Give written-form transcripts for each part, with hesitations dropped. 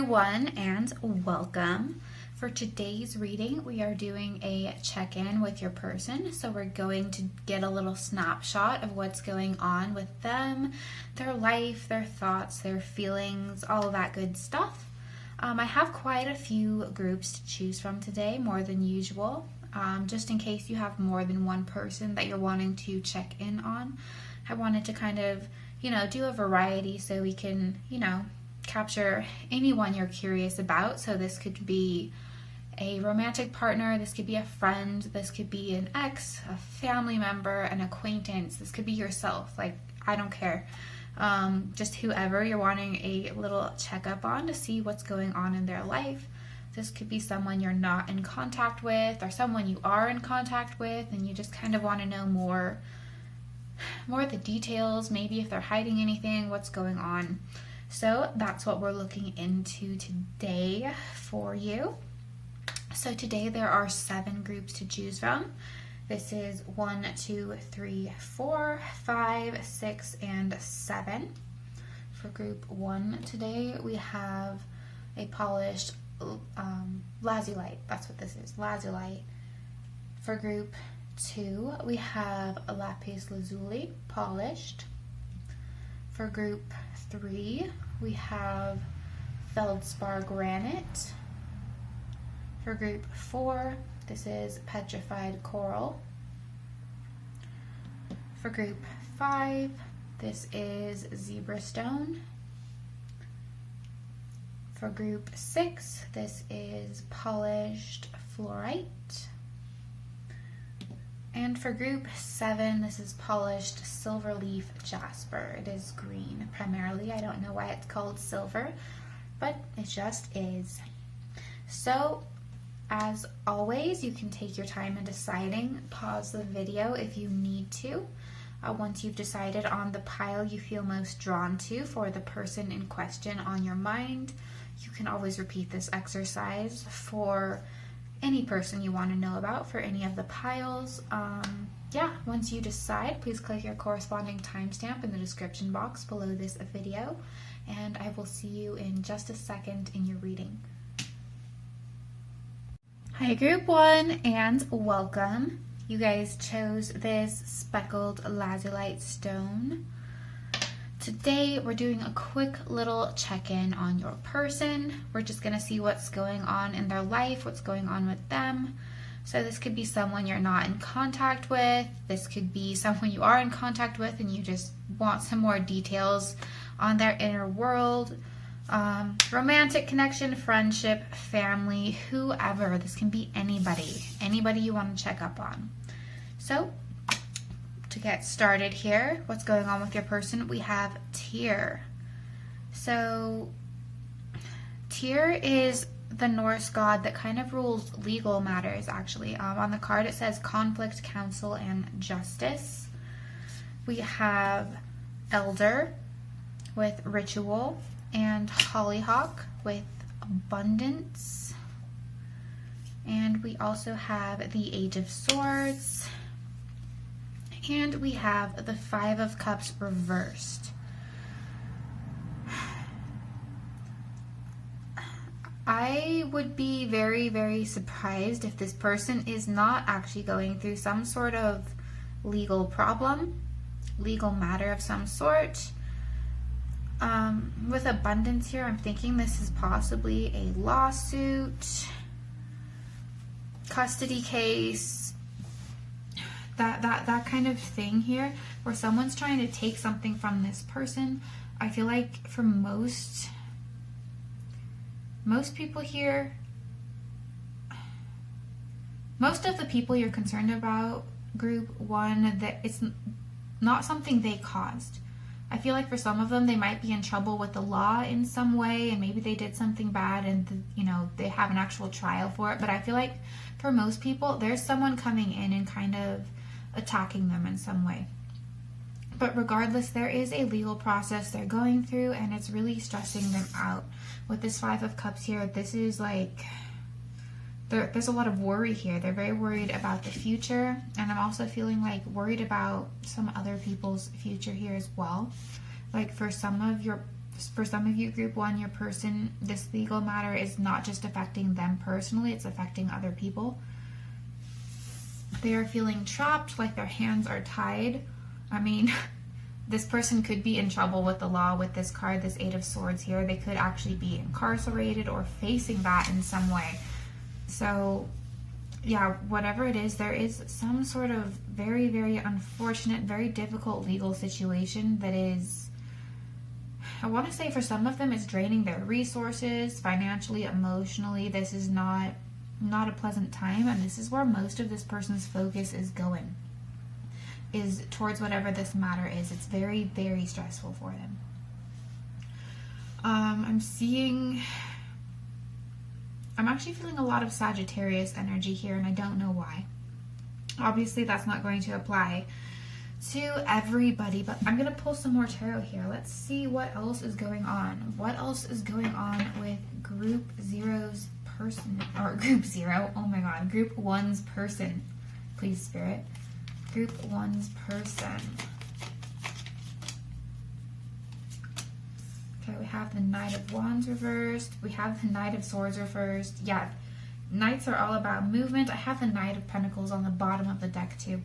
everyone, and welcome. For today's reading, we are doing a check-in with your person. So we're going to get a little snapshot of what's going on with them, their life, their thoughts, their feelings, all of that good stuff. I have quite a few groups to choose from today, more than usual. Just in case you have more than one person that you're wanting to check in on. I wanted to kind of, do a variety so we can, capture anyone you're curious about. So this could be a romantic partner, this could be a friend, this could be an ex, a family member, an acquaintance, this could be yourself, I don't care. Just whoever you're wanting a little checkup on to see what's going on in their life. This could be someone you're not in contact with or someone you are in contact with and you just kind of want to know more of the details, maybe if they're hiding anything, what's going on. So that's what we're looking into today for you. So today there are 7 groups to choose from. This is 1, 2, 3, 4, 5, 6, and 7. For group 1 today we have a polished lazulite. That's what this is, lazulite. For group 2 we have a lapis lazuli, polished. For group 3 we have feldspar granite. For group 4, this is petrified coral. For group 5, this is zebra stone. For group 6, this is polished fluorite. And for group 7, this is polished silver leaf jasper. It is green primarily. I don't know why it's called silver, but it just is. So, as always, you can take your time in deciding. Pause the video if you need to. Once you've decided on the pile you feel most drawn to for the person in question on your mind, you can always repeat this exercise for any person you want to know about for any of the piles. Once you decide, please click your corresponding timestamp in the description box below this video, and I will see you in just a second in your reading. Hi group 1, and welcome. You guys chose this speckled lazulite stone. Today we're doing a quick little check-in on your person. We're just going to see what's going on in their life, what's going on with them. So this could be someone you're not in contact with. This could be someone you are in contact with and you just want some more details on their inner world. Romantic connection, friendship, family, whoever. This can be anybody you want to check up on. So to get started here, what's going on with your person? We have Tyr. So Tyr is the Norse god that kind of rules legal matters, actually. On the card it says conflict, counsel, and justice. We have Elder with ritual, and Hollyhock with abundance. And we also have the Age of Swords. And we have the 5 of Cups reversed. I would be very, very surprised if this person is not actually going through some sort of legal problem, legal matter of some sort. With abundance here, I'm thinking this is possibly a lawsuit, custody case, that kind of thing here, where someone's trying to take something from this person. I feel like for most people here, most of the people you're concerned about, group 1, that it's not something they caused. I feel like for some of them, they might be in trouble with the law in some way, and maybe they did something bad and, they have an actual trial for it. But I feel like for most people, there's someone coming in and kind of attacking them in some way. But regardless, there is a legal process they're going through, and it's really stressing them out. With this 5 of Cups here, this is like, there's a lot of worry here. They're very worried about the future, and I'm also feeling worried about some other people's future here as well. Like for some of your For some of you, group 1, your person, this legal matter is not just affecting them personally, it's affecting other people. They are feeling trapped, like their hands are tied. I mean, this person could be in trouble with the law with this card, this 8 of Swords here. They could actually be incarcerated or facing that in some way. So, yeah, whatever it is, there is some sort of very, very unfortunate, very difficult legal situation that is, I want to say for some of them, it's draining their resources, financially, emotionally. This is not a pleasant time, and this is where most of this person's focus is going, is towards whatever this matter is. It's very, very stressful for them. I'm actually feeling a lot of Sagittarius energy here, and I don't know why. Obviously, that's not going to apply to everybody, but I'm going to pull some more tarot here. Let's see what else is going on. What else is going on with Group 0's person, or Group 0, oh my god, Group 1's person. Please, Spirit. Group 1's person. Okay, we have the Knight of Wands reversed. We have the Knight of Swords reversed. Yeah, Knights are all about movement. I have the Knight of Pentacles on the bottom of the deck too.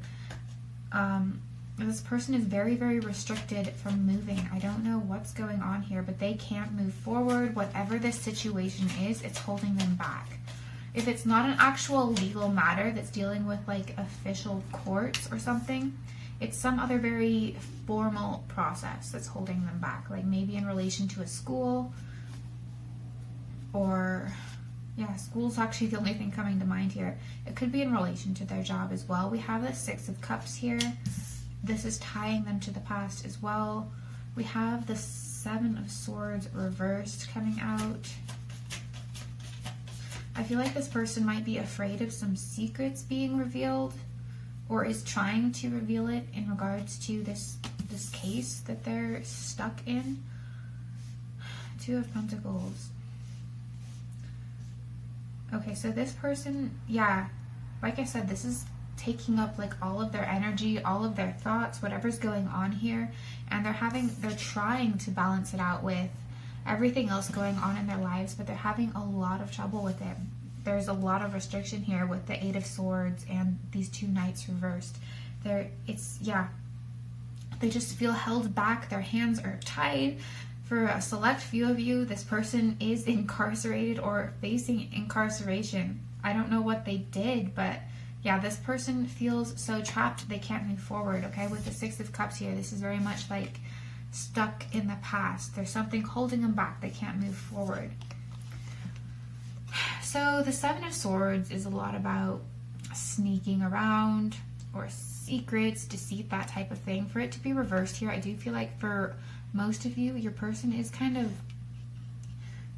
This person is very, very restricted from moving. I don't know what's going on here, but they can't move forward. Whatever this situation is, it's holding them back. If it's not an actual legal matter that's dealing with like official courts or something, it's some other very formal process that's holding them back. Like maybe in relation to a school, or yeah, school's actually the only thing coming to mind here. It could be in relation to their job as well. We have the 6 of Cups here. This is tying them to the past as well. We have the 7 of Swords reversed coming out. I feel like this person might be afraid of some secrets being revealed, or is trying to reveal it in regards to this case that they're stuck in. 2 of Pentacles. Okay, so this person, yeah, like I said, this is taking up like all of their energy, all of their thoughts, whatever's going on here, and they're trying to balance it out with everything else going on in their lives, but they're having a lot of trouble with it. There's a lot of restriction here with the 8 of Swords and these 2 Knights reversed. They just feel held back. Their hands are tied. For a select few of you, this person is incarcerated or facing incarceration. I don't know what they did, but yeah, this person feels so trapped they can't move forward, okay? With the 6 of Cups here, this is very much like stuck in the past. There's something holding them back. They can't move forward. So the 7 of Swords is a lot about sneaking around or secrets, deceit, that type of thing. For it to be reversed here, I do feel like for most of you, your person is kind of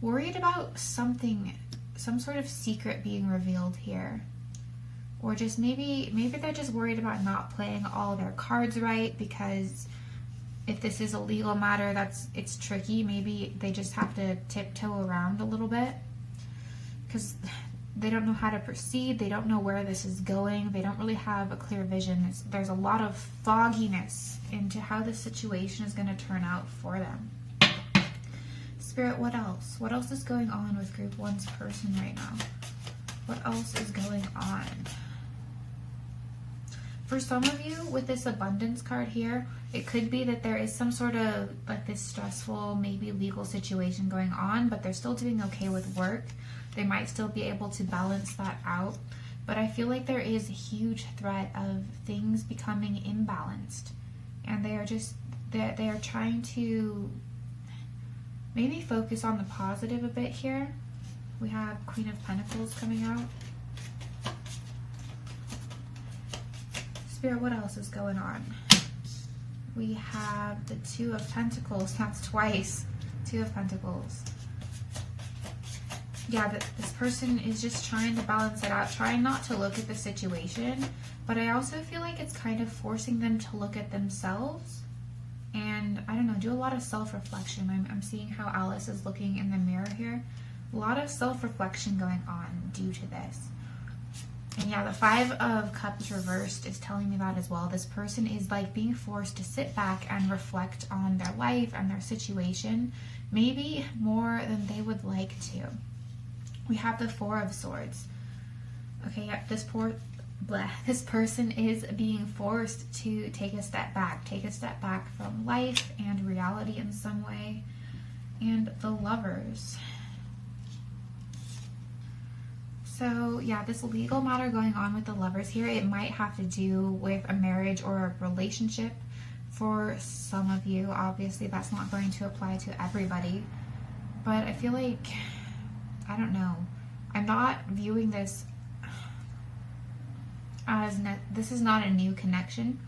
worried about something, some sort of secret being revealed here. Or just maybe they're just worried about not playing all their cards right, because if this is a legal matter, it's tricky. Maybe they just have to tiptoe around a little bit because they don't know how to proceed. They don't know where this is going. They don't really have a clear vision. There's a lot of fogginess into how this situation is going to turn out for them. Spirit, what else? What else is going on with Group 1's person right now? What else is going on? For some of you, with this abundance card here, it could be that there is some sort of like this stressful, maybe legal situation going on, but they're still doing okay with work. They might still be able to balance that out. But I feel like there is a huge threat of things becoming imbalanced. And they are trying to maybe focus on the positive a bit here. We have Queen of Pentacles coming out. Spirit, what else is going on? We have the 2 of Pentacles. That's twice. 2 of Pentacles. Yeah, this person is just trying to balance it out, trying not to look at the situation, but I also feel like it's kind of forcing them to look at themselves and, I don't know, do a lot of self-reflection. I'm seeing how Alice is looking in the mirror here. A lot of self-reflection going on due to this. And yeah, the 5 of Cups reversed is telling me that as well. This person is like being forced to sit back and reflect on their life and their situation, maybe more than they would like to. We have the 4 of Swords. Okay, yeah, this person is being forced to take a step back from life and reality in some way. And the Lovers. So yeah, this legal matter going on with the Lovers here, it might have to do with a marriage or a relationship for some of you. Obviously, that's not going to apply to everybody. But I feel like, I don't know, I'm not viewing this as, this is not a new connection.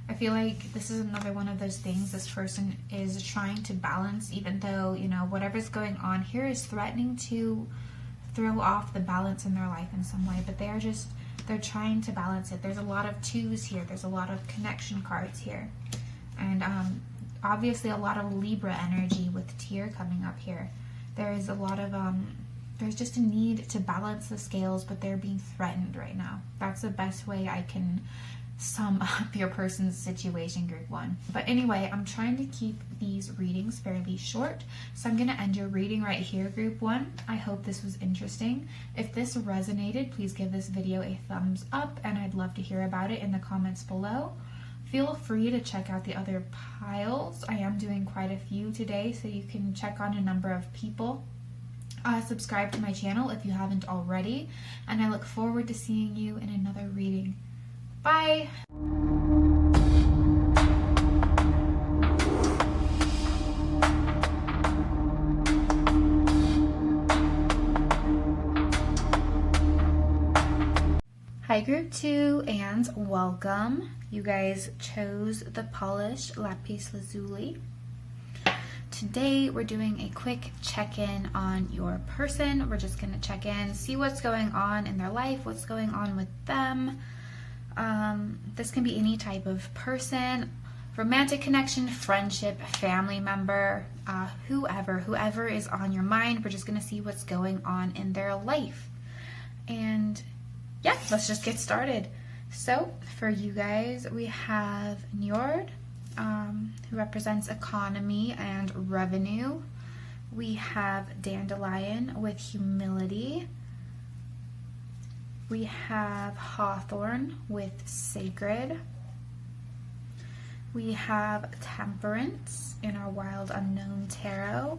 I feel like this is another one of those things this person is trying to balance, even though, you know, whatever's going on here is threatening to throw off the balance in their life in some way, but they're trying to balance it. There's a lot of 2s here. There's a lot of connection cards here. And obviously a lot of Libra energy with Tear coming up here. There is a lot of, there's just a need to balance the scales, but they're being threatened right now. That's the best way I can sum up your person's situation, group 1. But anyway, I'm trying to keep these readings fairly short, so I'm going to end your reading right here, group 1. I hope this was interesting. If this resonated, please give this video a thumbs up, and I'd love to hear about it in the comments below. Feel free to check out the other piles. I am doing quite a few today, so you can check on a number of people. Subscribe to my channel if you haven't already, and I look forward to seeing you in another reading. Bye! Hi group 2 and welcome. You guys chose the polished lapis lazuli. Today we're doing a quick check-in on your person. We're just going to check in, see what's going on in their life, what's going on with them. This can be any type of person, romantic connection, friendship, family member, whoever is on your mind. We're just going to see what's going on in their life. And yeah, let's just get started. So for you guys, we have Njord, who represents economy and revenue. We have Dandelion with humility. We have Hawthorn with sacred. We have Temperance in our Wild Unknown Tarot.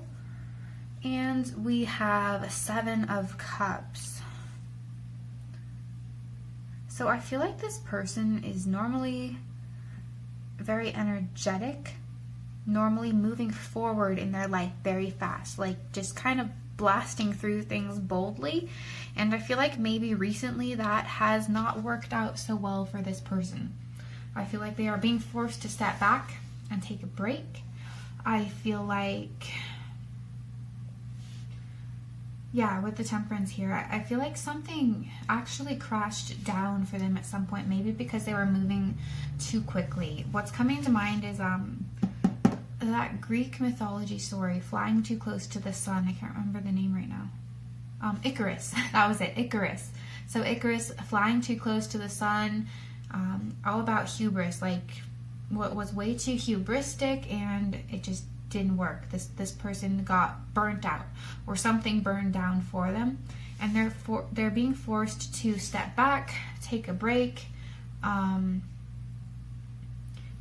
And we have 7 of Cups. So I feel like this person is normally very energetic, normally moving forward in their life very fast, like just kind of blasting through things boldly. And I feel like maybe recently that has not worked out so well for this person. I feel like they are being forced to step back and take a break. I feel like, yeah, with the Temperance here, I feel like something actually crashed down for them at some point, maybe because they were moving too quickly. What's coming to mind is that Greek mythology story, Flying Too Close to the Sun. I can't remember the name right now. Icarus. That was it, Icarus. So Icarus flying too close to the sun, all about hubris, like what was way too hubristic, and it just didn't work. This person got burnt out, or something burned down for them, and they're being forced to step back, take a break,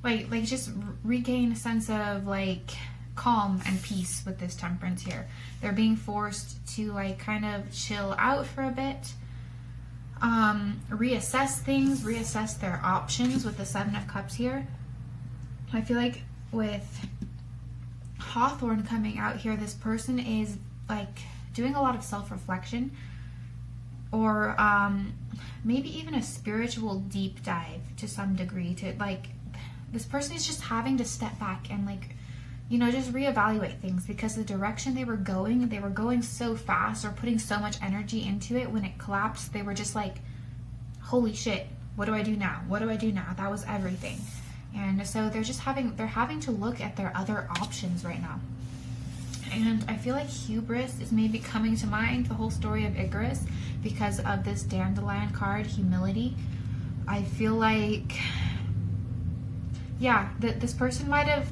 like just regain a sense of like calm and peace with this Temperance here. They're being forced to like kind of chill out for a bit, reassess things, reassess their options with the 7 of Cups here. I feel like with Hawthorn coming out here, this person is like doing a lot of self-reflection, or maybe even a spiritual deep dive to some degree. To like, this person is just having to step back and like, you know, just reevaluate things, because the direction they were going so fast, or putting so much energy into it. When it collapsed, they were just like, holy shit, what do I do now? What do I do now? That was everything. And so they're having to look at their other options right now. And I feel like hubris is maybe coming to mind, the whole story of Icarus, because of this dandelion card, humility. I feel like, yeah, this person might have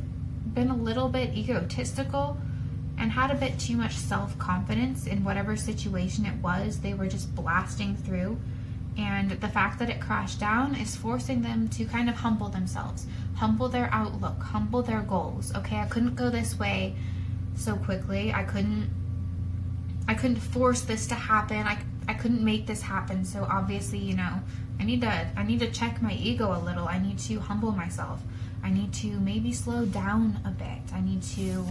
been a little bit egotistical and had a bit too much self-confidence in whatever situation it was they were just blasting through. And the fact that it crashed down is forcing them to kind of humble themselves, humble their outlook, humble their goals. Okay, I couldn't go this way so quickly. I couldn't force this to happen. I couldn't make this happen. So obviously, you know, I need to check my ego a little. I need to humble myself. I need to maybe slow down a bit. I need to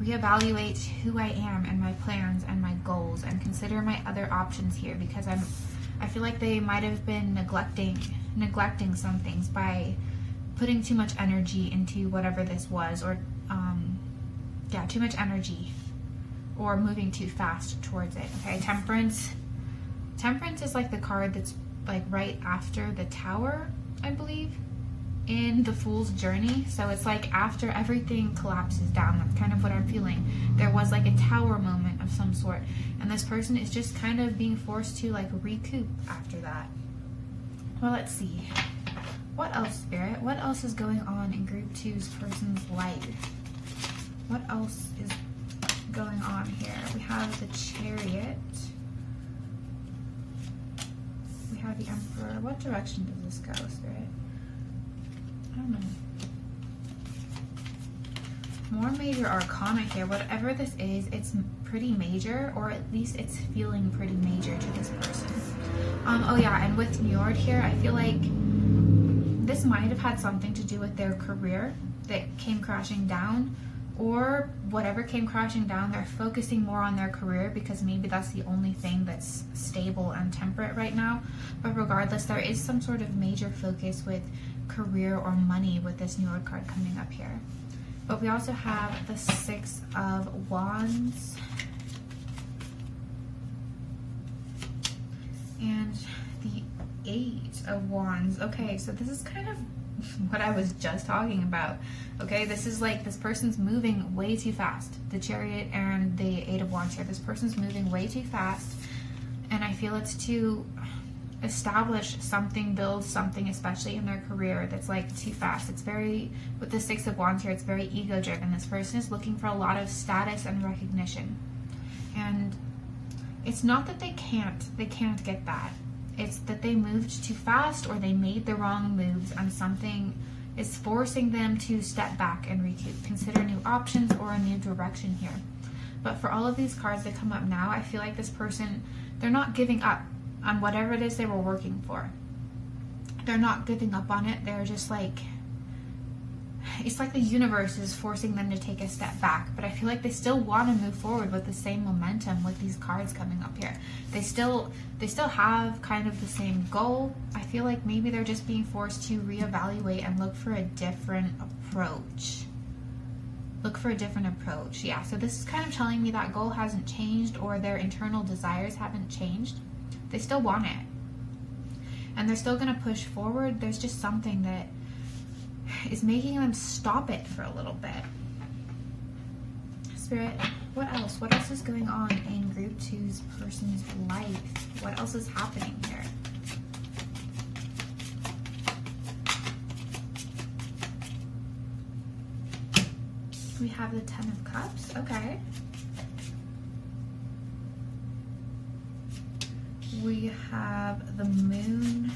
reevaluate who I am and my plans and my goals and consider my other options here, because I feel like they might have been neglecting some things by putting too much energy into whatever this was, or too much energy, or moving too fast towards it. Okay, Temperance is like the card that's like right after the Tower, I believe, in the Fool's Journey. So it's like after everything collapses down. That's kind of what I'm feeling. There was like a tower moment of some sort, and this person is just kind of being forced to like recoup after that. Well, let's see. What else, Spirit? What else is going on in Group 2's person's life? What else is going on here? We have the Chariot. We have the Emperor. What direction does this go, Spirit? I don't know. More major arcana here. Whatever this is, it's pretty major, or at least it's feeling pretty major to this person. Oh yeah, and with Njord here, I feel like this might have had something to do with their career that came crashing down, or whatever came crashing down, they're focusing more on their career because maybe that's the only thing that's stable and temperate right now. But regardless, there is some sort of major focus with career or money with this Njord card coming up here. But we also have the Six of Wands and the Eight of Wands. Okay, so this is kind of what I was just talking about. Okay, this is like this person's moving way too fast. The Chariot and the Eight of Wands here. This person's moving way too fast, and I feel it's to establish something, build something, especially in their career, that's like too fast. It's very, with the Six of Wands here, it's very ego driven. This person is looking for a lot of status and recognition, and it's not that they can't get that. It's that they moved too fast, or they made the wrong moves, and something is forcing them to step back and recoup, consider new options or a new direction here. But for all of these cards that come up now, I feel like this person, they're not giving up on whatever it is they were working for. They're not giving up on it. They're just like, it's like the universe is forcing them to take a step back. But I feel like they still want to move forward with the same momentum with these cards coming up here. They still have kind of the same goal. I feel like maybe they're just being forced to reevaluate and look for a different approach. Yeah, so this is kind of telling me that goal hasn't changed, or their internal desires haven't changed. They still want it, and they're still going to push forward. There's just something that is making them stop it for a little bit. Spirit, what else? What else is going on in Group 2's person's life? What else is happening here? We have the Ten of Cups. Okay. We have the Moon.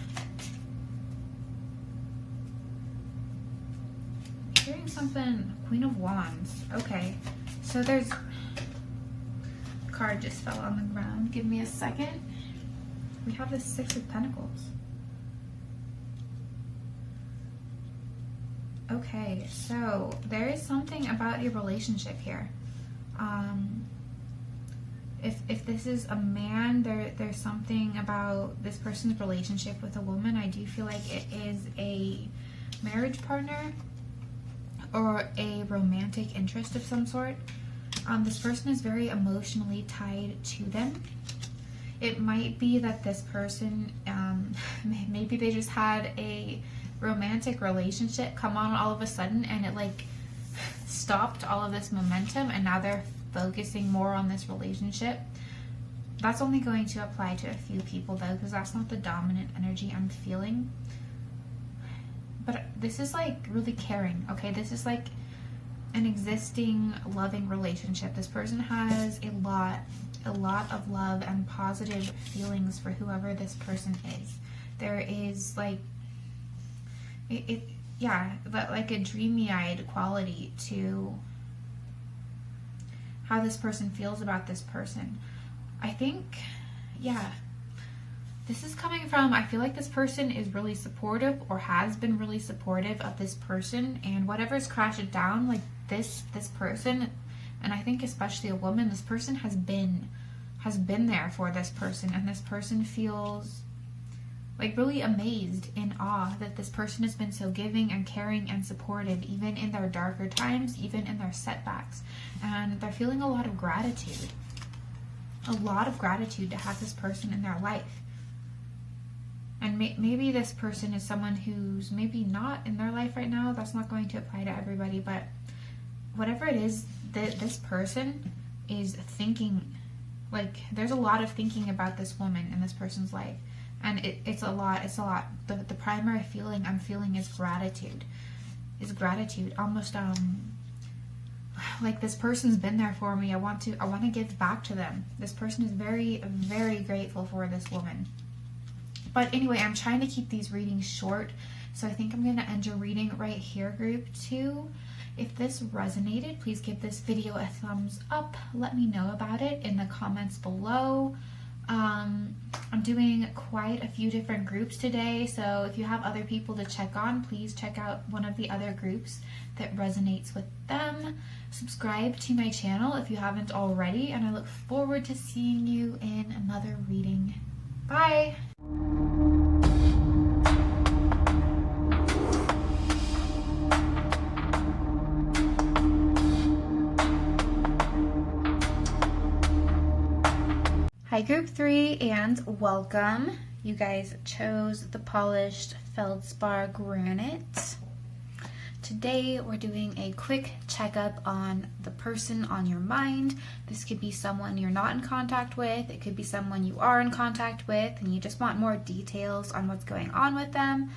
Hearing something, Queen of Wands. Okay, so there's, card just fell on the ground. Give me a second. We have the Six of Pentacles. Okay, so there is something about your relationship here. If this is a man, there's something about this person's relationship with a woman. I do feel like it is a marriage partner or a romantic interest of some sort. This person is very emotionally tied to them. It might be that this person, maybe they just had a romantic relationship come on all of a sudden, and it like stopped all of this momentum, and now they're focusing more on this relationship. That's only going to apply to a few people though, because that's not the dominant energy I'm feeling. But this is like really caring, okay? This is like an existing loving relationship. This person has a lot of love and positive feelings for whoever this person is. There is like like a dreamy-eyed quality to how this person feels about this person. I think, this is coming from, I feel like this person is really supportive or has been really supportive of this person, and whatever's crashed it down, like this person, and I think especially a woman, this person has been there for this person, and this person feels like really amazed, in awe that this person has been so giving and caring and supportive, even in their darker times, even in their setbacks, and they're feeling a lot of gratitude to have this person in their life. And maybe this person is someone who's maybe not in their life right now. That's not going to apply to everybody, but whatever it is that this person is thinking, like there's a lot of thinking about this woman in this person's life, and it's a lot. The primary feeling I'm feeling is gratitude, almost like this person's been there for me. I want to give back to them. This person is very, very grateful for this woman. But anyway, I'm trying to keep these readings short, so I think I'm going to end your reading right here, group 2. If this resonated, please give this video a thumbs up. Let me know about it in the comments below. I'm doing quite a few different groups today, so if you have other people to check on, please check out one of the other groups that resonates with them. Subscribe to my channel if you haven't already, and I look forward to seeing you in another reading. Bye! Hi group 3 and welcome. You guys chose the polished feldspar granite. Today we're doing a quick checkup on the person on your mind. This could be someone you're not in contact with. It could be someone you are in contact with and you just want more details on what's going on with them.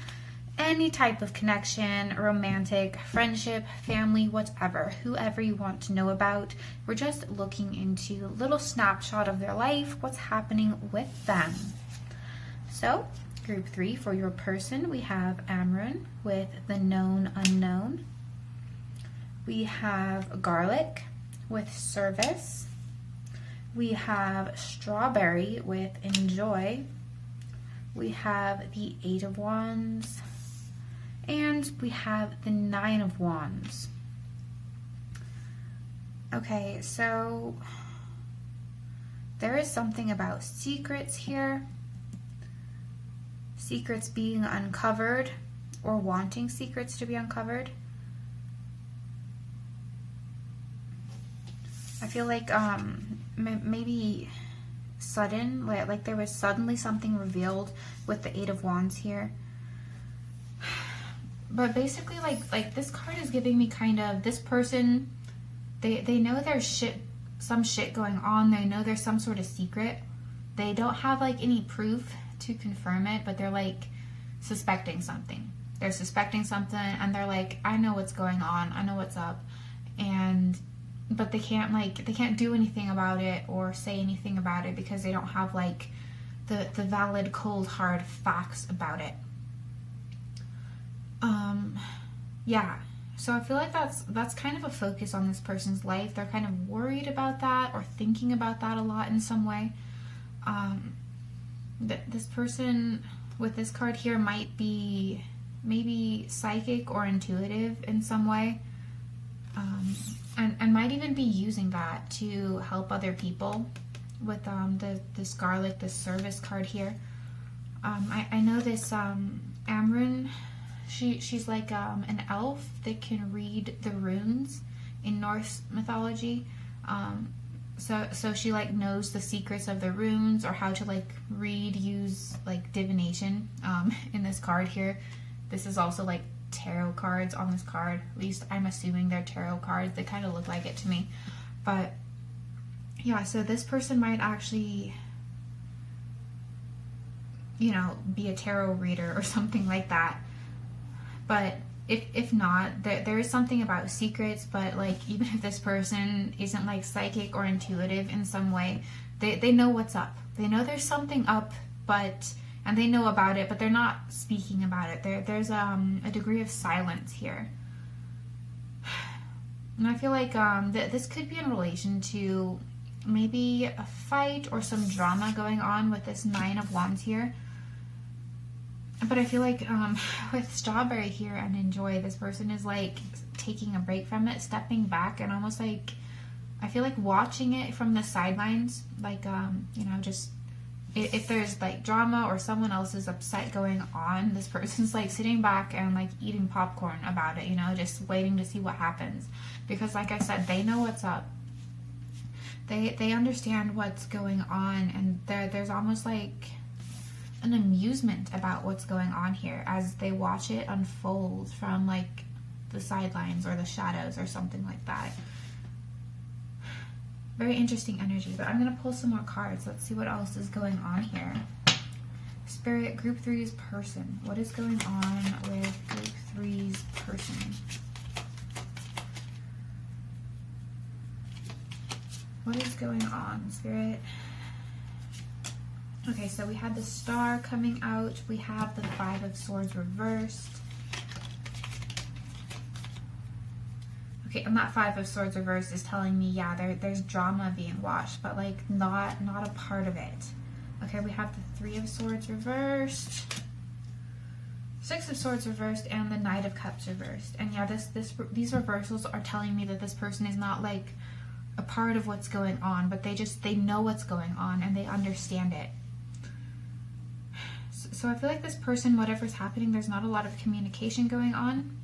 Any type of connection, romantic, friendship, family, whatever, whoever you want to know about. We're just looking into a little snapshot of their life, what's happening with them. So, group 3, for your person, we have Amrun with the known unknown. We have Garlic with service. We have Strawberry with enjoy. We have the 8 of Wands. And we have the 9 of Wands. Okay, so there is something about secrets here. Secrets being uncovered or wanting secrets to be uncovered. I feel like maybe sudden, like there was suddenly something revealed with the 8 of Wands here. But basically, like this card is giving me kind of this person, they know there's some shit going on. They know there's some sort of secret. They don't have like any proof to confirm it, but they're like suspecting something. They're suspecting something and they're like, I know what's going on. I know what's up. But they can't do anything about it or say anything about it because they don't have like the valid, cold, hard facts about it. Yeah, so I feel like that's kind of a focus on this person's life. They're kind of worried about that or thinking about that a lot in some way. This person with this card here might be maybe psychic or intuitive in some way, and might even be using that to help other people with this Garlic, this service card here. I know this Amrun, she's like an elf that can read the runes in Norse mythology. So she like knows the secrets of the runes or how to like use like divination in this card here. This is also like tarot cards on this card. At least I'm assuming they're tarot cards. They kind of look like it to me. But yeah, so this person might actually, you know, be a tarot reader or something like that. But if not, there is something about secrets, but like even if this person isn't like psychic or intuitive in some way, they know what's up. They know there's something up, and they know about it, but they're not speaking about it. There's a degree of silence here. And I feel like this could be in relation to maybe a fight or some drama going on with this 9 of Wands here. But I feel like with Strawberry here and Enjoy, this person is like taking a break from it, stepping back, and almost like, I feel like watching it from the sidelines. Like, you know, just if there's like drama or someone else is upset going on, this person's like sitting back and like eating popcorn about it, you know, just waiting to see what happens. Because like I said, they know what's up. They understand what's going on, and there's almost like an amusement about what's going on here as they watch it unfold from like the sidelines or the shadows or something like that. Very interesting energy, but I'm going to pull some more cards. Let's see what else is going on here. Spirit, Group 3's person. What is going on with Group 3's person? What is going on, Spirit? Okay, so we had the Star coming out. We have the 5 of Swords reversed. Okay, and that 5 of Swords reversed is telling me, yeah, there's drama being washed, but like not a part of it. Okay, we have the 3 of Swords reversed, 6 of Swords reversed, and the Knight of Cups reversed. And yeah, these reversals are telling me that this person is not like a part of what's going on, but they know what's going on and they understand it. So I feel like this person, whatever's happening, there's not a lot of communication going on.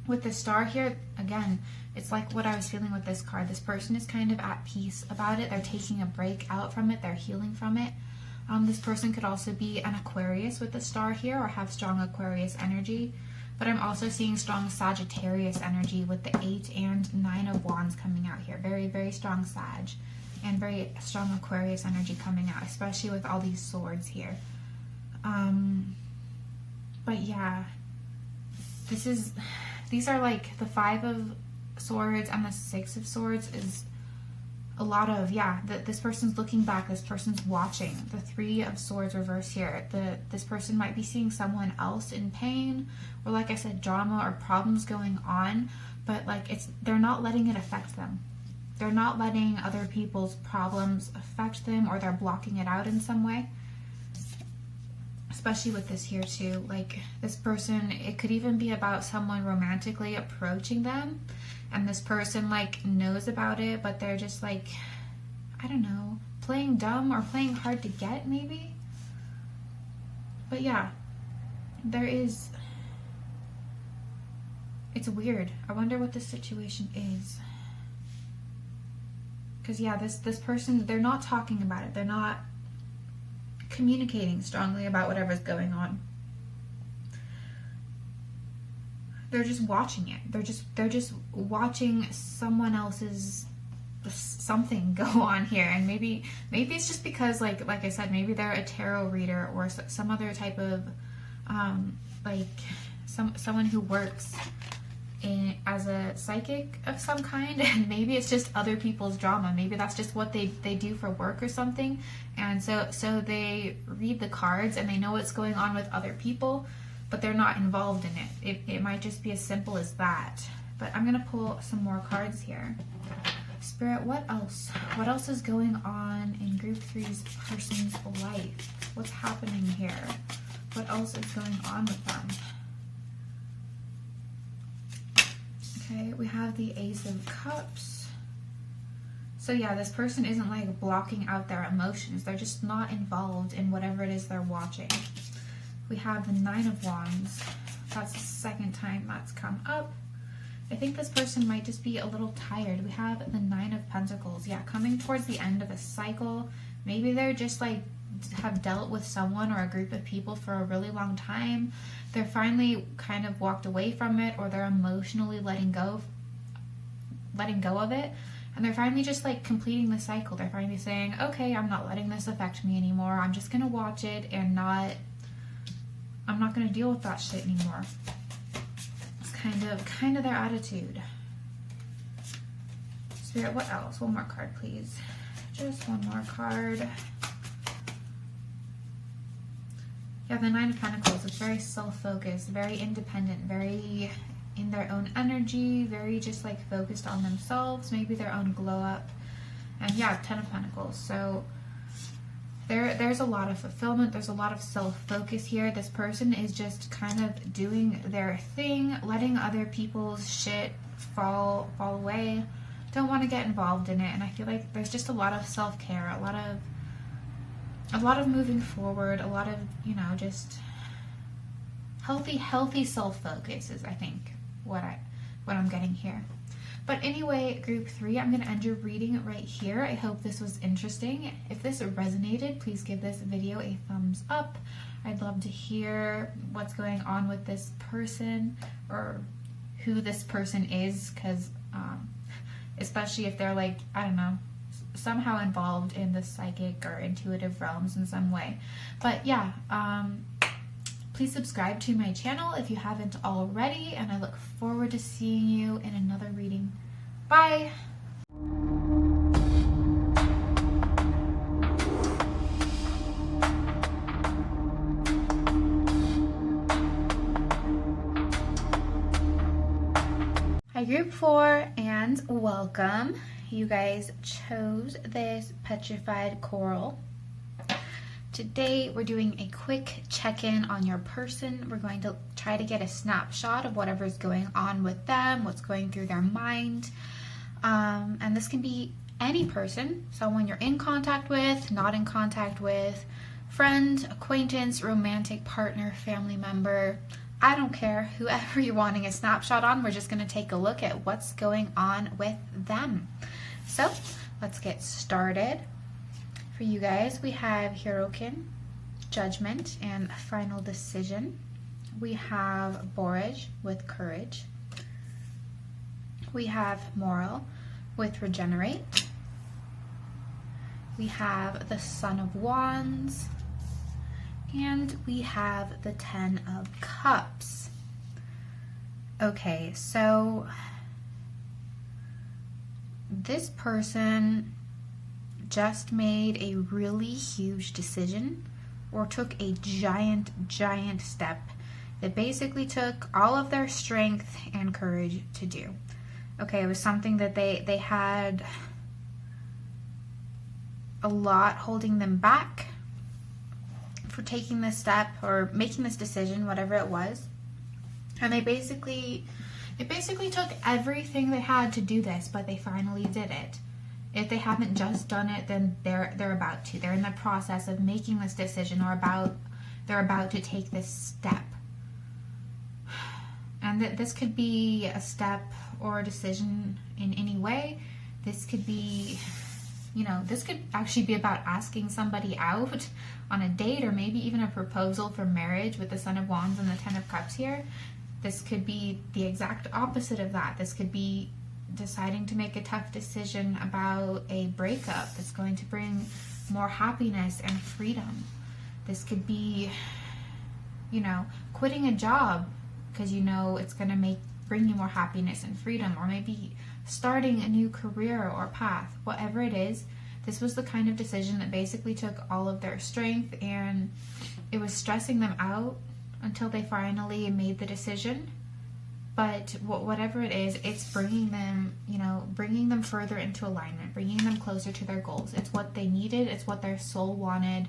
With the Star here, again, it's like what I was feeling with this card. This person is kind of at peace about it. They're taking a break out from it. They're healing from it. This person could also be an Aquarius with the Star here, or have strong Aquarius energy. But I'm also seeing strong Sagittarius energy with the 8 and 9 of Wands coming out here. Very, very strong Sag. And very strong Aquarius energy coming out, especially with all these swords here. But yeah, these are like the 5 of Swords and the 6 of Swords is a lot of, yeah, this person's looking back, this person's watching. The 3 of Swords reverse here. This person might be seeing someone else in pain, or like I said, drama or problems going on, but like they're not letting it affect them. They're not letting other people's problems affect them, or they're blocking it out in some way. Especially with this here too, like this person, it could even be about someone romantically approaching them, and this person like knows about it, but they're just like, I don't know, playing dumb or playing hard to get maybe. But yeah, it's weird. I wonder what this situation is. Because yeah, this person, they're not talking about it. They're not communicating strongly about whatever's going on. They're just watching it. They're just watching someone else's something go on here, and maybe it's just because like I said, maybe they're a tarot reader or some other type of like someone who works as a psychic of some kind, and maybe it's just other people's drama. Maybe that's just what they do for work or something, and so they read the cards and they know what's going on with other people, but they're not involved in it. It might just be as simple as that. But I'm gonna pull some more cards here. Spirit, what else? What else is going on in Group 3's person's life? What's happening here? What else is going on with them? Okay, we have the Ace of Cups. So yeah, this person isn't like blocking out their emotions. They're just not involved in whatever it is they're watching. We have the 9 of Wands. That's the second time that's come up. I think this person might just be a little tired. We have the 9 of Pentacles. Yeah, coming towards the end of a cycle. Maybe they're just like have dealt with someone or a group of people for a really long time. They're finally kind of walked away from it, or they're emotionally letting go of it, And they're finally just like completing the cycle. They're finally saying, okay, I'm not letting this affect me anymore. I'm just gonna watch it and I'm not gonna deal with that shit anymore. It's kind of their attitude. Spirit, what else? One more card, please. Just one more card. Yeah, the Nine of Pentacles. It's very self-focused, very independent, very in their own energy, very just like focused on themselves, maybe their own glow up. And yeah, Ten of Pentacles. So there's a lot of fulfillment, there's a lot of self-focus here. This person is just kind of doing their thing, letting other people's shit fall away. Don't want to get involved in it. And I feel like there's just a lot of self-care, a lot of moving forward, a lot of, you know, just healthy self-focus is, I think, what I'm getting here. But anyway, group 3, I'm going to end your reading right here. I hope this was interesting. If this resonated, please give this video a thumbs up. I'd love to hear what's going on with this person, or who this person is, because especially if they're like, I don't know, somehow involved in the psychic or intuitive realms in some way. But yeah, please subscribe to my channel if you haven't already, and I look forward to seeing you in another reading. Bye! Hi group 4, and welcome. You guys chose this petrified coral. Today we're doing a quick check-in on your person. We're going to try to get a snapshot of whatever's going on with them, what's going through their mind. And this can be any person, someone you're in contact with, not in contact with, friend, acquaintance, romantic partner, family member. I don't care, whoever you're wanting a snapshot on, we're just going to take a look at what's going on with them. So let's get started. For you guys, we have Hirokin, Judgment, and Final Decision. We have Borage with Courage. We have Moral with Regenerate. We have the Son of Wands. And we have the Ten of Cups. Okay, so this person just made a really huge decision, or took a giant step that basically took all of their strength and courage to do. Okay, it was something that they had a lot holding them back for taking this step or making this decision, whatever it was. And they basically took everything they had to do this, but they finally did it. If they haven't just done it, then they're about to. They're in the process of making this decision, or they're about to take this step. And this could be a step or a decision in any way. This could be, you know, this could actually be about asking somebody out on a date, or maybe even a proposal for marriage with the Son of Wands and the Ten of Cups here. This could be the exact opposite of that. This could be deciding to make a tough decision about a breakup that's going to bring more happiness and freedom. This could be, you know, quitting a job because you know it's going to bring you more happiness and freedom, or maybe starting a new career or path. Whatever it is, this was the kind of decision that basically took all of their strength, and it was stressing them out until they finally made the decision. But whatever it is, it's bringing them, you know, bringing them further into alignment, bringing them closer to their goals. It's what they needed. It's what their soul wanted.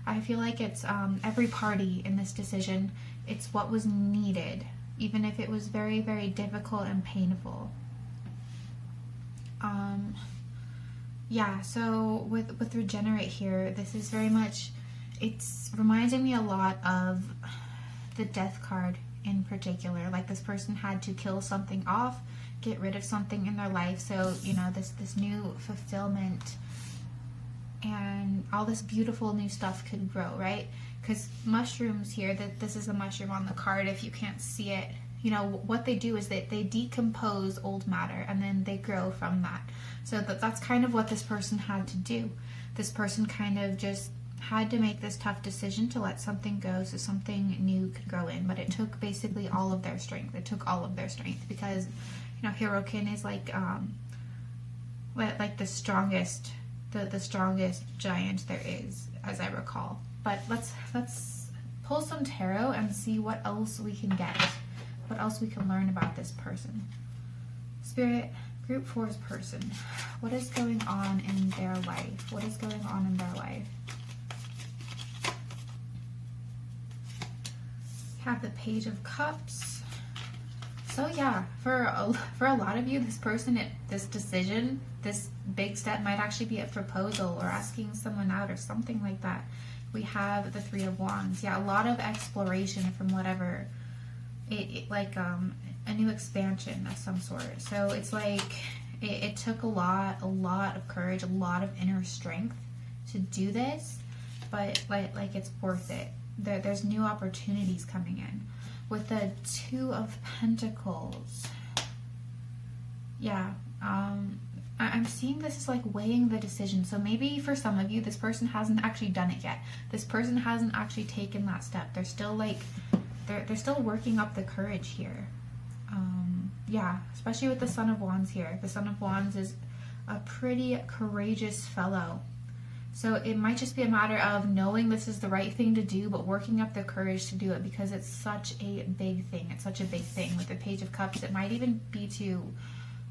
I feel like it's every party in this decision. It's what was needed, even if it was very, very difficult and painful. Yeah, so with Regenerate here, this is very much, it's reminding me a lot of the Death card in particular. Like, this person had to kill something off, get rid of something in their life, so, you know, this new fulfillment and all this beautiful new stuff could grow, right? Because mushrooms here, this is a mushroom on the card if you can't see it. you know, what they do is they decompose old matter and then they grow from that. So that's kind of what this person had to do. This person kind of just had to make this tough decision to let something go so something new could grow in. But it took basically all of their strength. It took all of their strength because, you know, Hirokin is like the strongest, the strongest giant there is, as I recall. But let's pull some tarot and see what else we can get. What else we can learn about this person. Spirit, Group 4's person. What is going on in their life? What is going on in their life? Have the Page of Cups. So yeah, for a lot of you, this person, this decision, this big step might actually be a proposal or asking someone out or something like that. We have the Three of Wands. Yeah, a lot of exploration from whatever. Like a new expansion of some sort. So it's like it took a lot of courage, a lot of inner strength to do this, but like it's worth it. There's new opportunities coming in. With the Two of Pentacles, yeah, I'm seeing this as like weighing the decision. So maybe for some of you, this person hasn't actually done it yet. This person hasn't actually taken that step. They're still like, they're still working up the courage here. Yeah, especially with the Son of Wands here. The Son of Wands is a pretty courageous fellow. So it might just be a matter of knowing this is the right thing to do, but working up the courage to do it because it's such a big thing. It's such a big thing. With the Page of Cups, it might even be to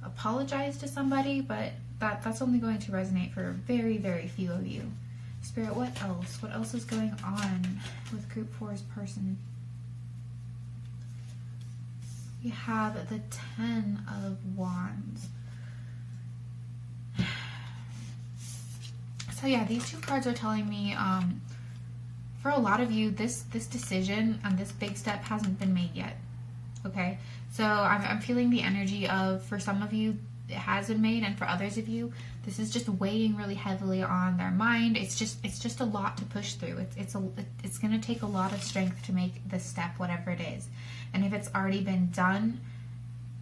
apologize to somebody, but that's only going to resonate for very, very few of you. Spirit, what else? What else is going on with Group 4's person? We have the Ten of Wands. So yeah, these two cards are telling me, for a lot of you, this decision and this big step hasn't been made yet. Okay, so I'm feeling the energy of, for some of you, it has been made, and for others of you, this is just weighing really heavily on their mind. It's just a lot to push through. It's going to take a lot of strength to make this step, whatever it is. And if it's already been done,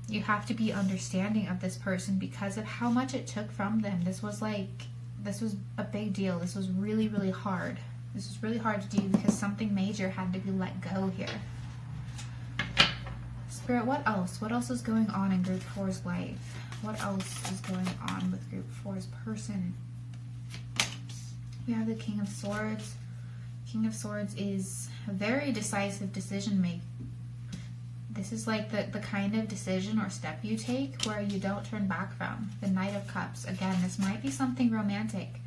you have to be understanding of this person because of how much it took from them. This was a big deal. This was really, really hard. This was really hard to do because something major had to be let go here. Spirit, what else? What else is going on in Group 4's life? What else is going on with Group 4's person? We have the King of Swords. King of Swords is a very decisive decision making. This is like the kind of decision or step you take where you don't turn back from. The Knight of Cups. Again, this might be something romantic.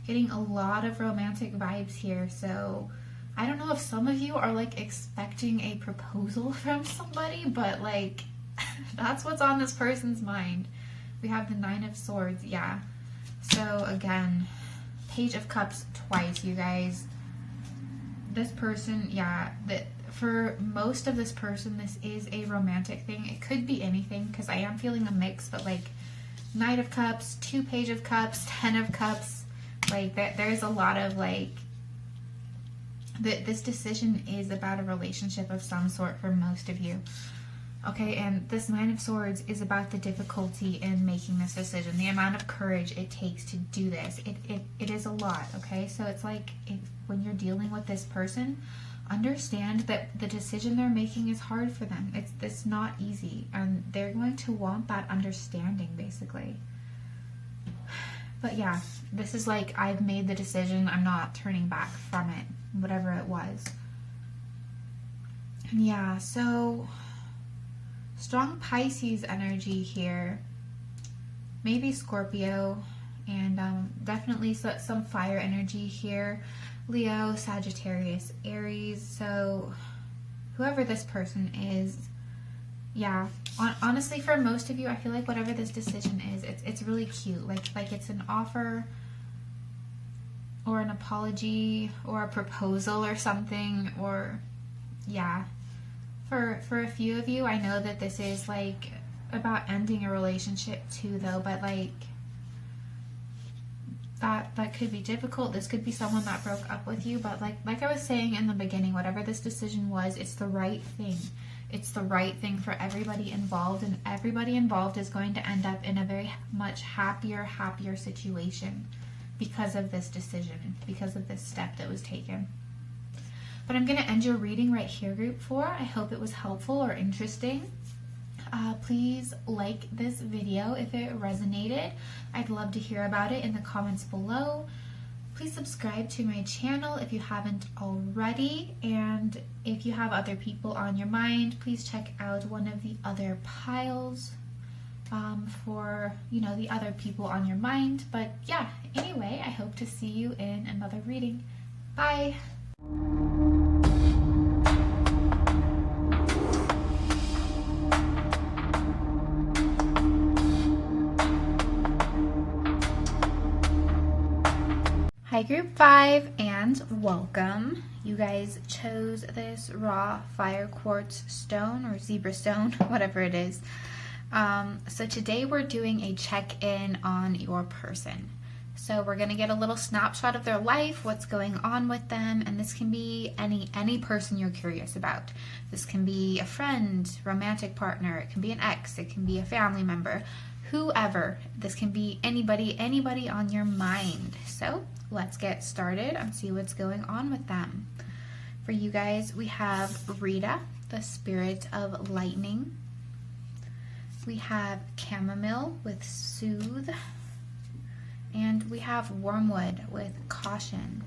Getting a lot of romantic vibes here. So I don't know if some of you are like expecting a proposal from somebody, but like that's what's on this person's mind. We have the Nine of Swords. Yeah. So again, Page of Cups twice, you guys. This person, yeah, for most of this person, this is a romantic thing. It could be anything because I am feeling a mix, but like Knight of Cups, 2 Page of Cups, 10 of Cups, like there's a lot of like, this decision is about a relationship of some sort for most of you. Okay, and this Nine of Swords is about the difficulty in making this decision, the amount of courage it takes to do this. It is a lot, okay? So it's like when you're dealing with this person, understand that the decision they're making is hard for them. It's not easy, and they're going to want that understanding, basically. But yeah, this is like, I've made the decision, I'm not turning back from it, whatever it was. Yeah, so strong Pisces energy here, maybe Scorpio, and definitely some fire energy here. Leo, Sagittarius, Aries. So whoever this person is, yeah, honestly, for most of you, I feel like whatever this decision is, it's really cute. Like it's an offer or an apology or a proposal or something, or yeah. For a few of you, I know that this is like about ending a relationship too, though, but like that could be difficult. This could be someone that broke up with you, but like I was saying in the beginning, whatever this decision was, it's the right thing. It's the right thing for everybody involved, and everybody involved is going to end up in a very much happier situation because of this decision, because of this step that was taken. But I'm going to end your reading right here, group 4. I hope it was helpful or interesting. Please like this video if it resonated. I'd love to hear about it in the comments below. Please subscribe to my channel if you haven't already, and if you have other people on your mind, please check out one of the other piles for, you know, the other people on your mind. But yeah, anyway, I hope to see you in another reading. Bye! Hi group 5 and welcome. You guys chose this raw fire quartz stone or zebra stone, whatever it is. So today we're doing a check-in on your person. So we're going to get a little snapshot of their life, what's going on with them, and this can be any person you're curious about. This can be a friend, romantic partner, it can be an ex, it can be a family member, whoever. This can be anybody on your mind. So let's get started and see what's going on with them. For you guys, we have Rita, the spirit of lightning. We have chamomile with soothe. And we have wormwood with caution.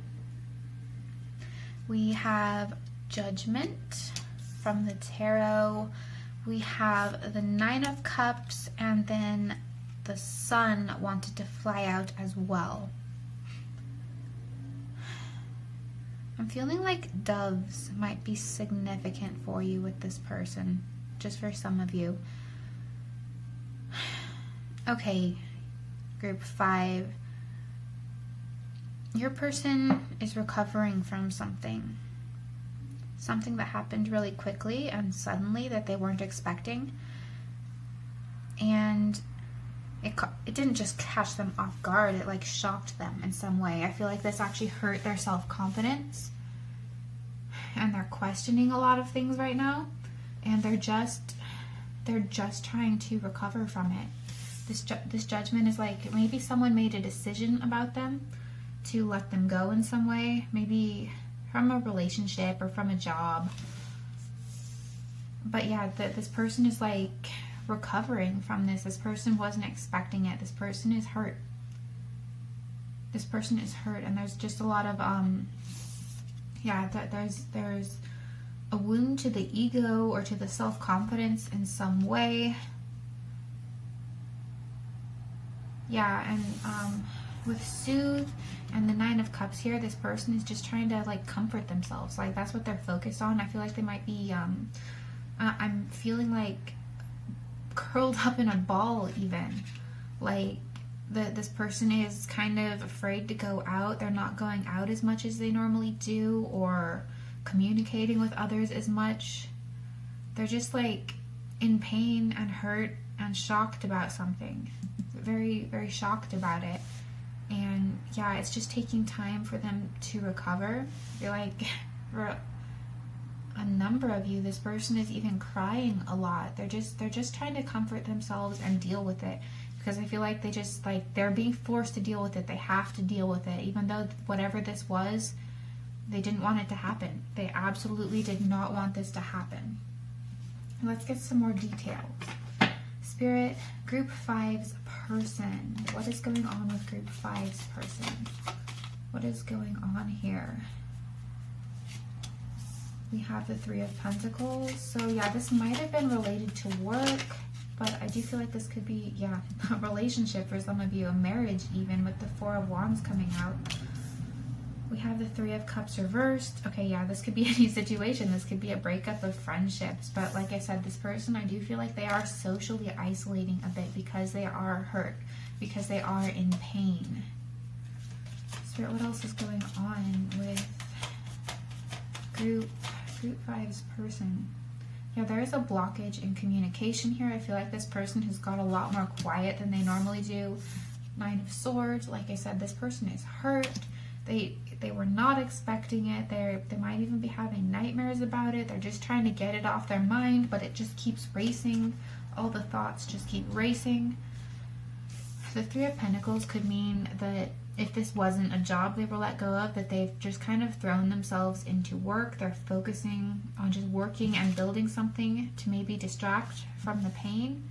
We have judgment from the tarot. We have the 9 of Cups, and then the sun wanted to fly out as well. I'm feeling like doves might be significant for you with this person, just for some of you. Okay, group 5. Your person is recovering from something that happened really quickly and suddenly that they weren't expecting, and it didn't just catch them off guard, it like shocked them in some way. I feel like this actually hurt their self-confidence, and they're questioning a lot of things right now, and they're just trying to recover from it. This judgment is like maybe someone made a decision about them to let them go in some way, maybe from a relationship or from a job. But yeah, this person is like recovering from this. This person wasn't expecting it. This person is hurt. This person is hurt, and there's just a lot of there's a wound to the ego or to the self-confidence in some way. Yeah, and with soothe and the 9 of Cups here, this person is just trying to like comfort themselves. Like that's what they're focused on. I feel like they might be I'm feeling like curled up in a ball even. Like this person is kind of afraid to go out. They're not going out as much as they normally do, or communicating with others as much. They're just like in pain and hurt and shocked about something. Very, very shocked about it. And yeah, it's just taking time for them to recover. I feel like for a number of you, this person is even crying a lot. They're just trying to comfort themselves and deal with it, because I feel like they're being forced to deal with it. They have to deal with it, even though whatever this was, they didn't want it to happen. They absolutely did not want this to happen. Let's get some more details. Spirit, group 5's person. What is going on with group 5's person? What is going on here? We have the 3 of Pentacles. So yeah, this might have been related to work, but I do feel like this could be, yeah, a relationship for some of you, a marriage even, with the 4 of Wands coming out. We have the 3 of Cups reversed. Okay, yeah, this could be any situation. This could be a breakup of friendships. But like I said, this person, I do feel like they are socially isolating a bit because they are hurt, because they are in pain. Spirit, what else is going on with group 5's person? Yeah, there is a blockage in communication here. I feel like this person has got a lot more quiet than they normally do. 9 of Swords. Like I said, this person is hurt. they were not expecting it. They might even be having nightmares about it. They're just trying to get it off their mind, but it just keeps racing. All the thoughts just keep racing. The Three of Pentacles could mean that if this wasn't a job they were let go of, that they've just kind of thrown themselves into work. They're focusing on just working and building something to maybe distract from the pain.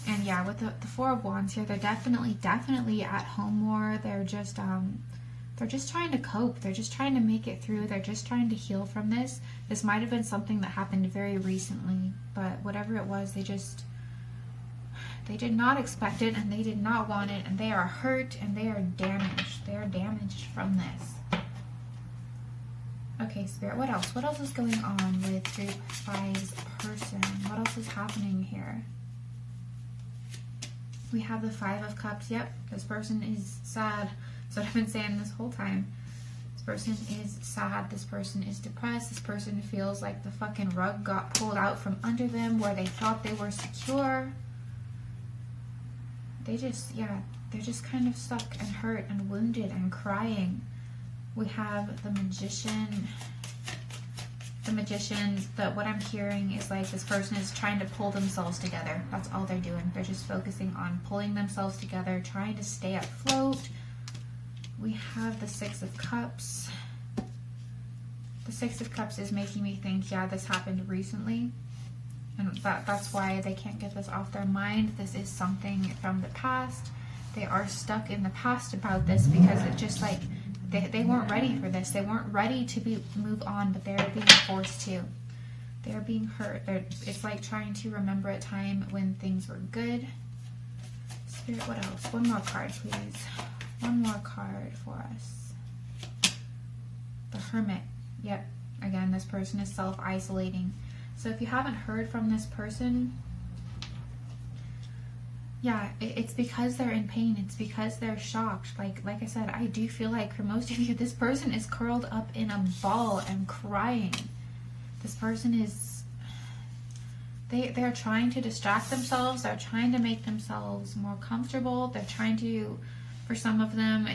And yeah, with the Four of Wands here, they're definitely at home more. They're just trying to cope. They're just trying to make it through. They're just trying to heal from this. This might have been something that happened very recently, but whatever it was, they did not expect it, and they did not want it, and they are hurt, and they are damaged. They are damaged from this. Okay, Spirit, what else? What else is going on with Group 5's person? What else is happening here? We have the Five of Cups. Yep, this person is sad. That's what I've been saying this whole time. This person is sad. This person is depressed. This person feels like the fucking rug got pulled out from under them where they thought they were secure. They're just kind of stuck and hurt and wounded and crying. We have the Magician. The Magician, what I'm hearing is like this person is trying to pull themselves together. That's all they're doing. They're just focusing on pulling themselves together, trying to stay afloat. We have the Six of Cups. The Six of Cups is making me think, yeah, this happened recently. And that's why they can't get this off their mind. This is something from the past. They are stuck in the past about this because it just like, they weren't ready for this. They weren't ready to move on, but they're being forced to. They're being hurt. It's like trying to remember a time when things were good. Spirit, what else? One more card, please. One more card for us. The Hermit. Yep. Again, this person is self-isolating. So if you haven't heard from this person, yeah, it's because they're in pain. It's because they're shocked. Like I said, I do feel like for most of you, this person is curled up in a ball and crying. This person is, they're trying to distract themselves. They're trying to make themselves more comfortable. They're trying to, for some of them,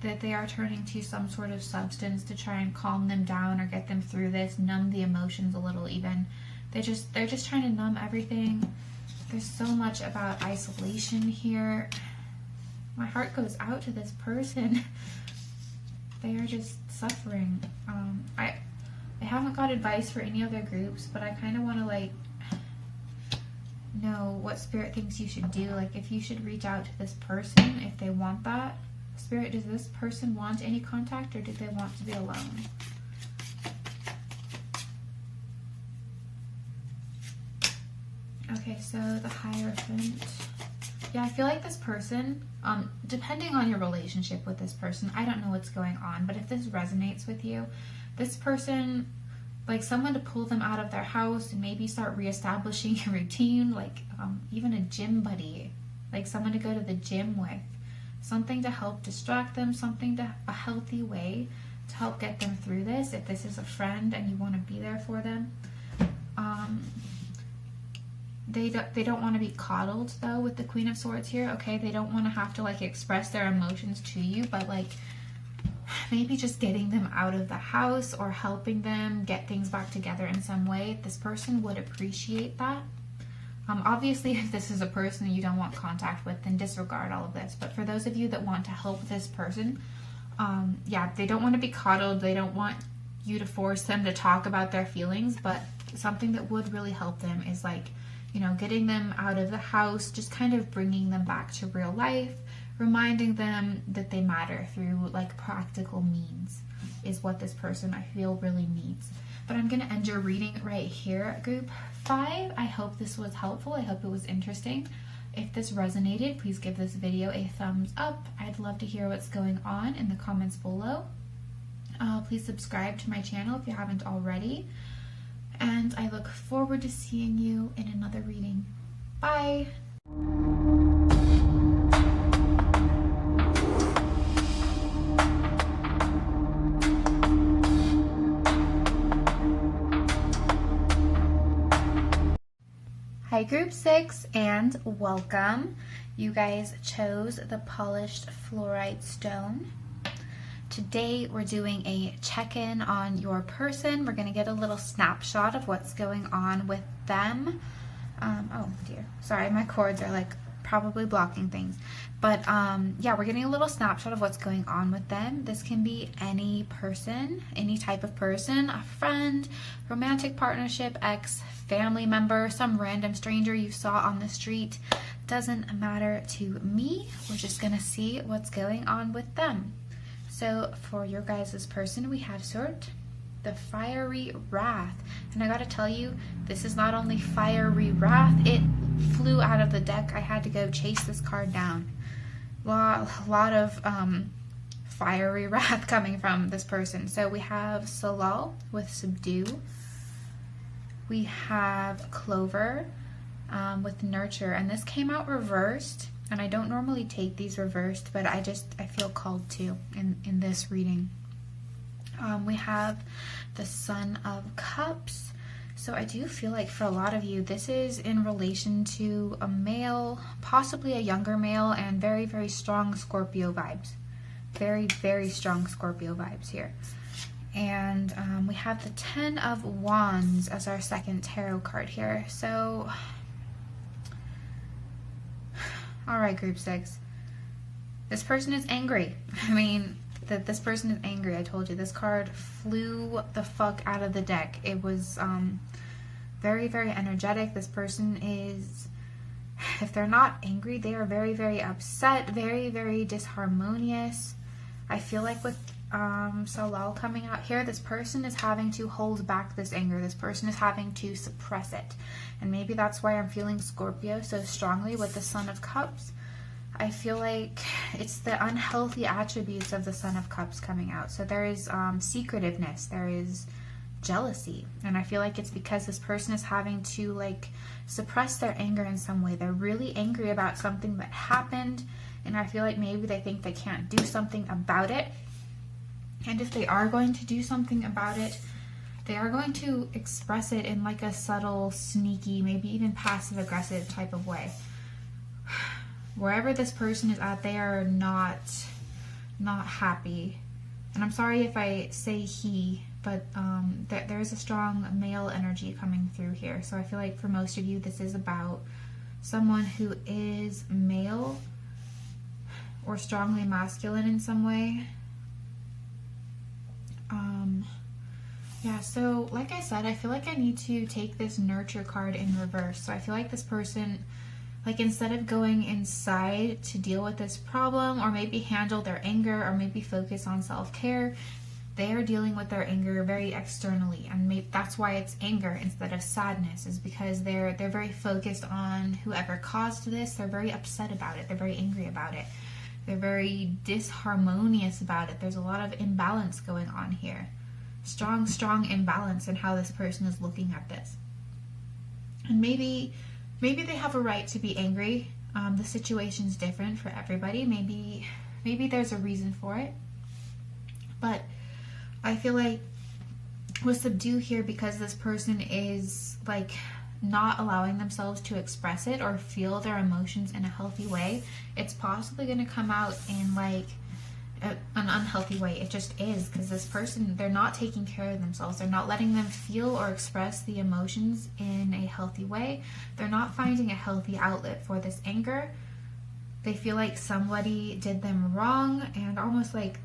that they are turning to some sort of substance to try and calm them down or get them through this, numb the emotions a little even. They're just trying to numb everything. There's so much about isolation here. My heart goes out to this person. They are just suffering. I haven't got advice for any other groups, but I kind of want to like know what Spirit thinks you should do. Like if you should reach out to this person if they want that. Spirit, does this person want any contact or do they want to be alone? Okay, so the Hierophant. Yeah, I feel like this person, depending on your relationship with this person, I don't know what's going on, but if this resonates with you, this person, like someone to pull them out of their house and maybe start reestablishing a routine, like even a gym buddy, like someone to go to the gym with, something to help distract them, a healthy way to help get them through this. If this is a friend and you want to be there for them, They don't want to be coddled though with the Queen of Swords here, okay? They don't want to have to like express their emotions to you, but like maybe just getting them out of the house or helping them get things back together in some way. This person would appreciate that. Obviously, if this is a person you don't want contact with, then disregard all of this. But for those of you that want to help this person, yeah, they don't want to be coddled. They don't want you to force them to talk about their feelings, but something that would really help them is like, you know, getting them out of the house, just kind of bringing them back to real life, reminding them that they matter through like practical means is what this person I feel really needs. But I'm going to end your reading right here, Group 5. I hope this was helpful. I hope it was interesting. If this resonated, please give this video a thumbs up. I'd love to hear what's going on in the comments below. Please subscribe to my channel if you haven't already. And I look forward to seeing you in another reading. Bye! Hi Group 6 and welcome. You guys chose the polished fluorite stone. Today we're doing a check-in on your person. We're going to get a little snapshot of what's going on with them. Oh dear, sorry, my cords are like probably blocking things. But yeah, we're getting a little snapshot of what's going on with them. This can be any person, any type of person, a friend, romantic partnership, ex, family member, some random stranger you saw on the street. Doesn't matter to me. We're just gonna see what's going on with them. So for your guys' person, we have the fiery wrath. And I gotta tell you, this is not only fiery wrath, it flew out of the deck. I had to go chase this card down. A lot of fiery wrath coming from this person. So we have Salal with subdue. We have Clover with nurture, and this came out reversed, and I don't normally take these reversed, but I feel called to in this reading. We have the Son of Cups. So I do feel like for a lot of you, this is in relation to a male, possibly a younger male, and very, very strong Scorpio vibes. Very, very strong Scorpio vibes here. And we have the 10 of Wands as our second tarot card here. So, all right, group 6. This person is angry. I mean, this person is angry. I told you, this card flew the fuck out of the deck. It was very, very energetic. This person is, if they're not angry, they are very, very upset, very, very disharmonious. I feel like with Salal coming out here, this person is having to hold back this anger. This person is having to suppress it. And maybe that's why I'm feeling Scorpio so strongly with the Son of Cups. I feel like it's the unhealthy attributes of the Son of Cups coming out. So there is secretiveness, there is jealousy, and I feel like it's because this person is having to like suppress their anger in some way. They're really angry about something that happened, and I feel like maybe they think they can't do something about it. And if they are going to do something about it, they are going to express it in like a subtle, sneaky, maybe even passive-aggressive type of way. Wherever this person is at, they are not happy. And I'm sorry if I say he, but there is a strong male energy coming through here. So I feel like for most of you, this is about someone who is male or strongly masculine in some way. Yeah, so like I said, I feel like I need to take this nurture card in reverse. So I feel like this person, like instead of going inside to deal with this problem or maybe handle their anger or maybe focus on self-care, they are dealing with their anger very externally. And maybe that's why it's anger instead of sadness, is because they're very focused on whoever caused this. They're very upset about it. They're very angry about it. They're very disharmonious about it. There's a lot of imbalance going on here. Strong imbalance in how this person is looking at this. And maybe they have a right to be angry. The situation's different for everybody. Maybe there's a reason for it. But I feel like with subdue here, because this person is like not allowing themselves to express it or feel their emotions in a healthy way, it's possibly going to come out in like an unhealthy way. It just is, because this person, they're not taking care of themselves. They're not letting them feel or express the emotions in a healthy way. They're not finding a healthy outlet for this anger. They feel like somebody did them wrong, and almost like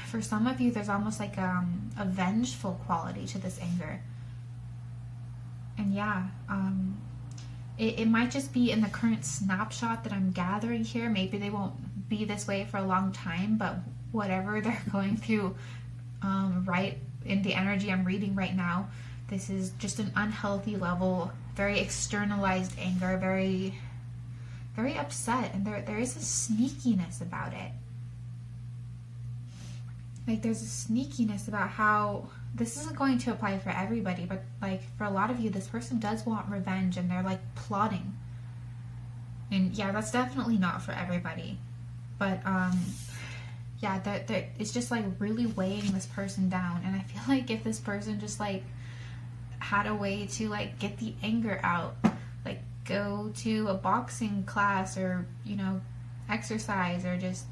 for some of you, there's almost like a vengeful quality to this anger. And yeah, it might just be in the current snapshot that I'm gathering here. Maybe they won't be this way for a long time, but whatever they're going through right in the energy I'm reading right now, this is just an unhealthy level, very externalized anger, very, very upset, and there is a sneakiness about it. Like there's a sneakiness about how this isn't going to apply for everybody, but like for a lot of you, this person does want revenge and they're like plotting. And yeah, that's definitely not for everybody. But yeah, it's just like really weighing this person down. And I feel like if this person just like had a way to like get the anger out, like go to a boxing class or, you know, exercise or just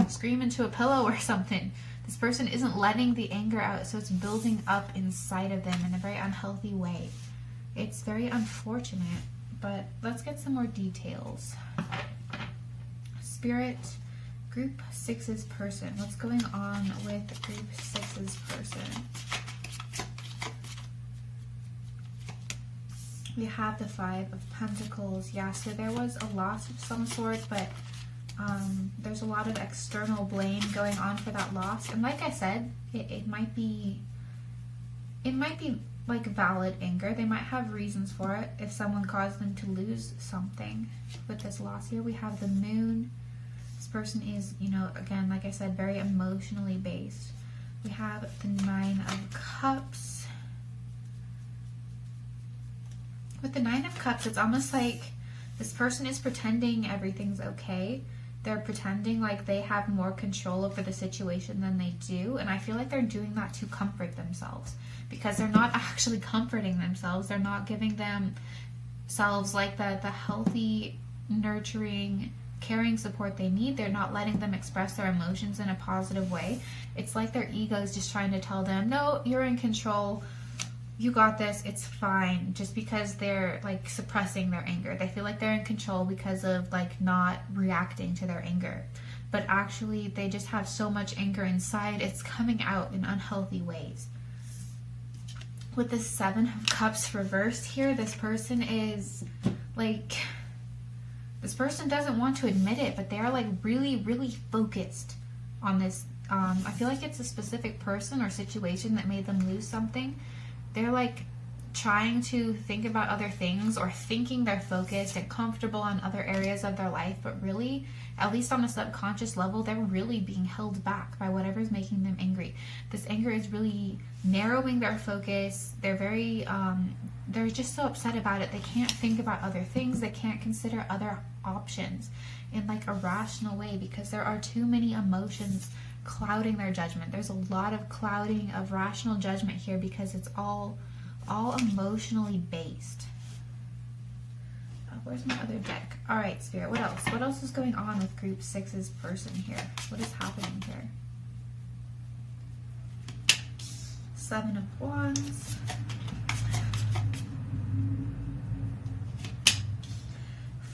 scream into a pillow or something. This person isn't letting the anger out, so it's building up inside of them in a very unhealthy way. It's very unfortunate, but let's get some more details. Spirit, Group 6's person. What's going on with Group 6's person? We have the 5 of Pentacles. Yeah, so there was a loss of some sort, but there's a lot of external blame going on for that loss. And like I said, it might be like valid anger. They might have reasons for it if someone caused them to lose something. With this loss here, we have the Moon. This person is, you know, again, like I said, very emotionally based. We have the 9 of Cups. With the 9 of Cups, it's almost like this person is pretending everything's okay. They're pretending like they have more control over the situation than they do. And I feel like they're doing that to comfort themselves, because they're not actually comforting themselves. They're not giving themselves like the healthy, nurturing, caring support they need. They're not letting them express their emotions in a positive way. It's like their ego is just trying to tell them, no, you're in control. You got this, it's fine, just because they're like suppressing their anger. They feel like they're in control because of like not reacting to their anger. But actually they just have so much anger inside, it's coming out in unhealthy ways. With the 7 of Cups reversed here, this person is like, this person doesn't want to admit it, but they're like really, really focused on this. I feel like it's a specific person or situation that made them lose something. They're like trying to think about other things, or thinking they're focused and comfortable on other areas of their life, but really, at least on a subconscious level, they're really being held back by whatever's making them angry. This anger is really narrowing their focus. They're very, they're just so upset about it. They can't think about other things. They can't consider other options in like a rational way, because there are too many emotions clouding their judgment. There's a lot of clouding of rational judgment here, because it's all emotionally based. Where's my other deck? All right, Spirit, what else? What else is going on with Group 6's person here? What is happening here? 7 of Wands.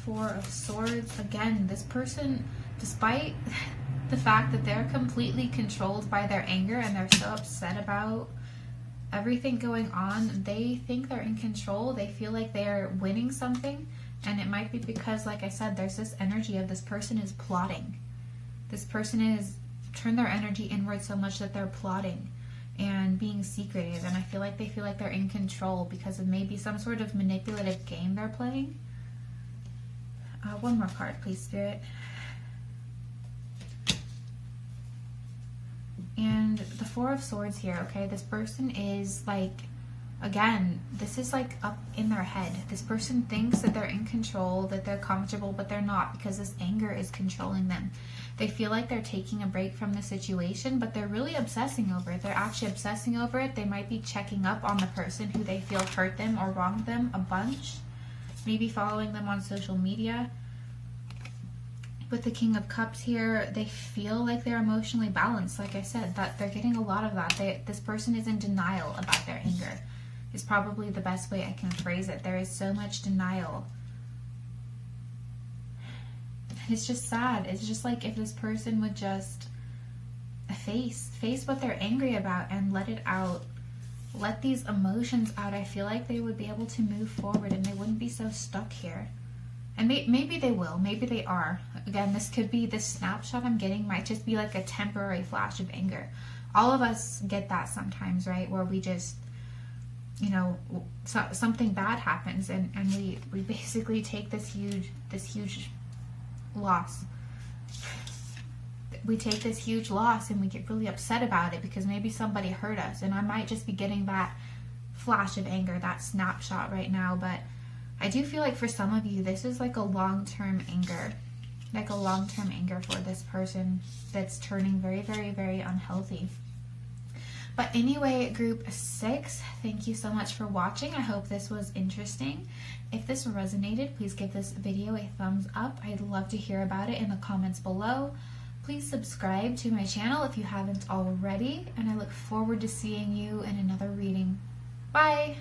4 of Swords. Again, this person, despite the fact that they're completely controlled by their anger and they're so upset about everything going on, they think they're in control. They feel like they're winning something, and it might be because, like I said, there's this energy of this person is plotting. This person is turned their energy inward so much that they're plotting and being secretive, and I feel like they feel like they're in control because of maybe some sort of manipulative game they're playing. One more card, please, Spirit. And the 4 of Swords here, okay? This person is like, again, this is like up in their head. This person thinks that they're in control, that they're comfortable, but they're not, because this anger is controlling them. They feel like they're taking a break from the situation, but they're really obsessing over it. They're actually obsessing over it. They might be checking up on the person who they feel hurt them or wronged them a bunch. Maybe following them on social media. With the King of Cups here, they feel like they're emotionally balanced. Like I said, that they're getting a lot of that. This person is in denial about their anger, is probably the best way I can phrase it. There is so much denial. It's just sad. It's just like if this person would just face what they're angry about and let it out. Let these emotions out. I feel like they would be able to move forward and they wouldn't be so stuck here. And maybe they will. Maybe they are. Again, this could be, this snapshot I'm getting might just be like a temporary flash of anger. All of us get that sometimes, right? Where we just, you know, something bad happens and we basically take this huge loss. We take this huge loss and we get really upset about it because maybe somebody hurt us. And I might just be getting that flash of anger, that snapshot right now, but I do feel like for some of you, this is like a long-term anger. Like a long-term anger for this person that's turning very, very, very unhealthy. But anyway, group 6, thank you so much for watching. I hope this was interesting. If this resonated, please give this video a thumbs up. I'd love to hear about it in the comments below. Please subscribe to my channel if you haven't already, and I look forward to seeing you in another reading. Bye!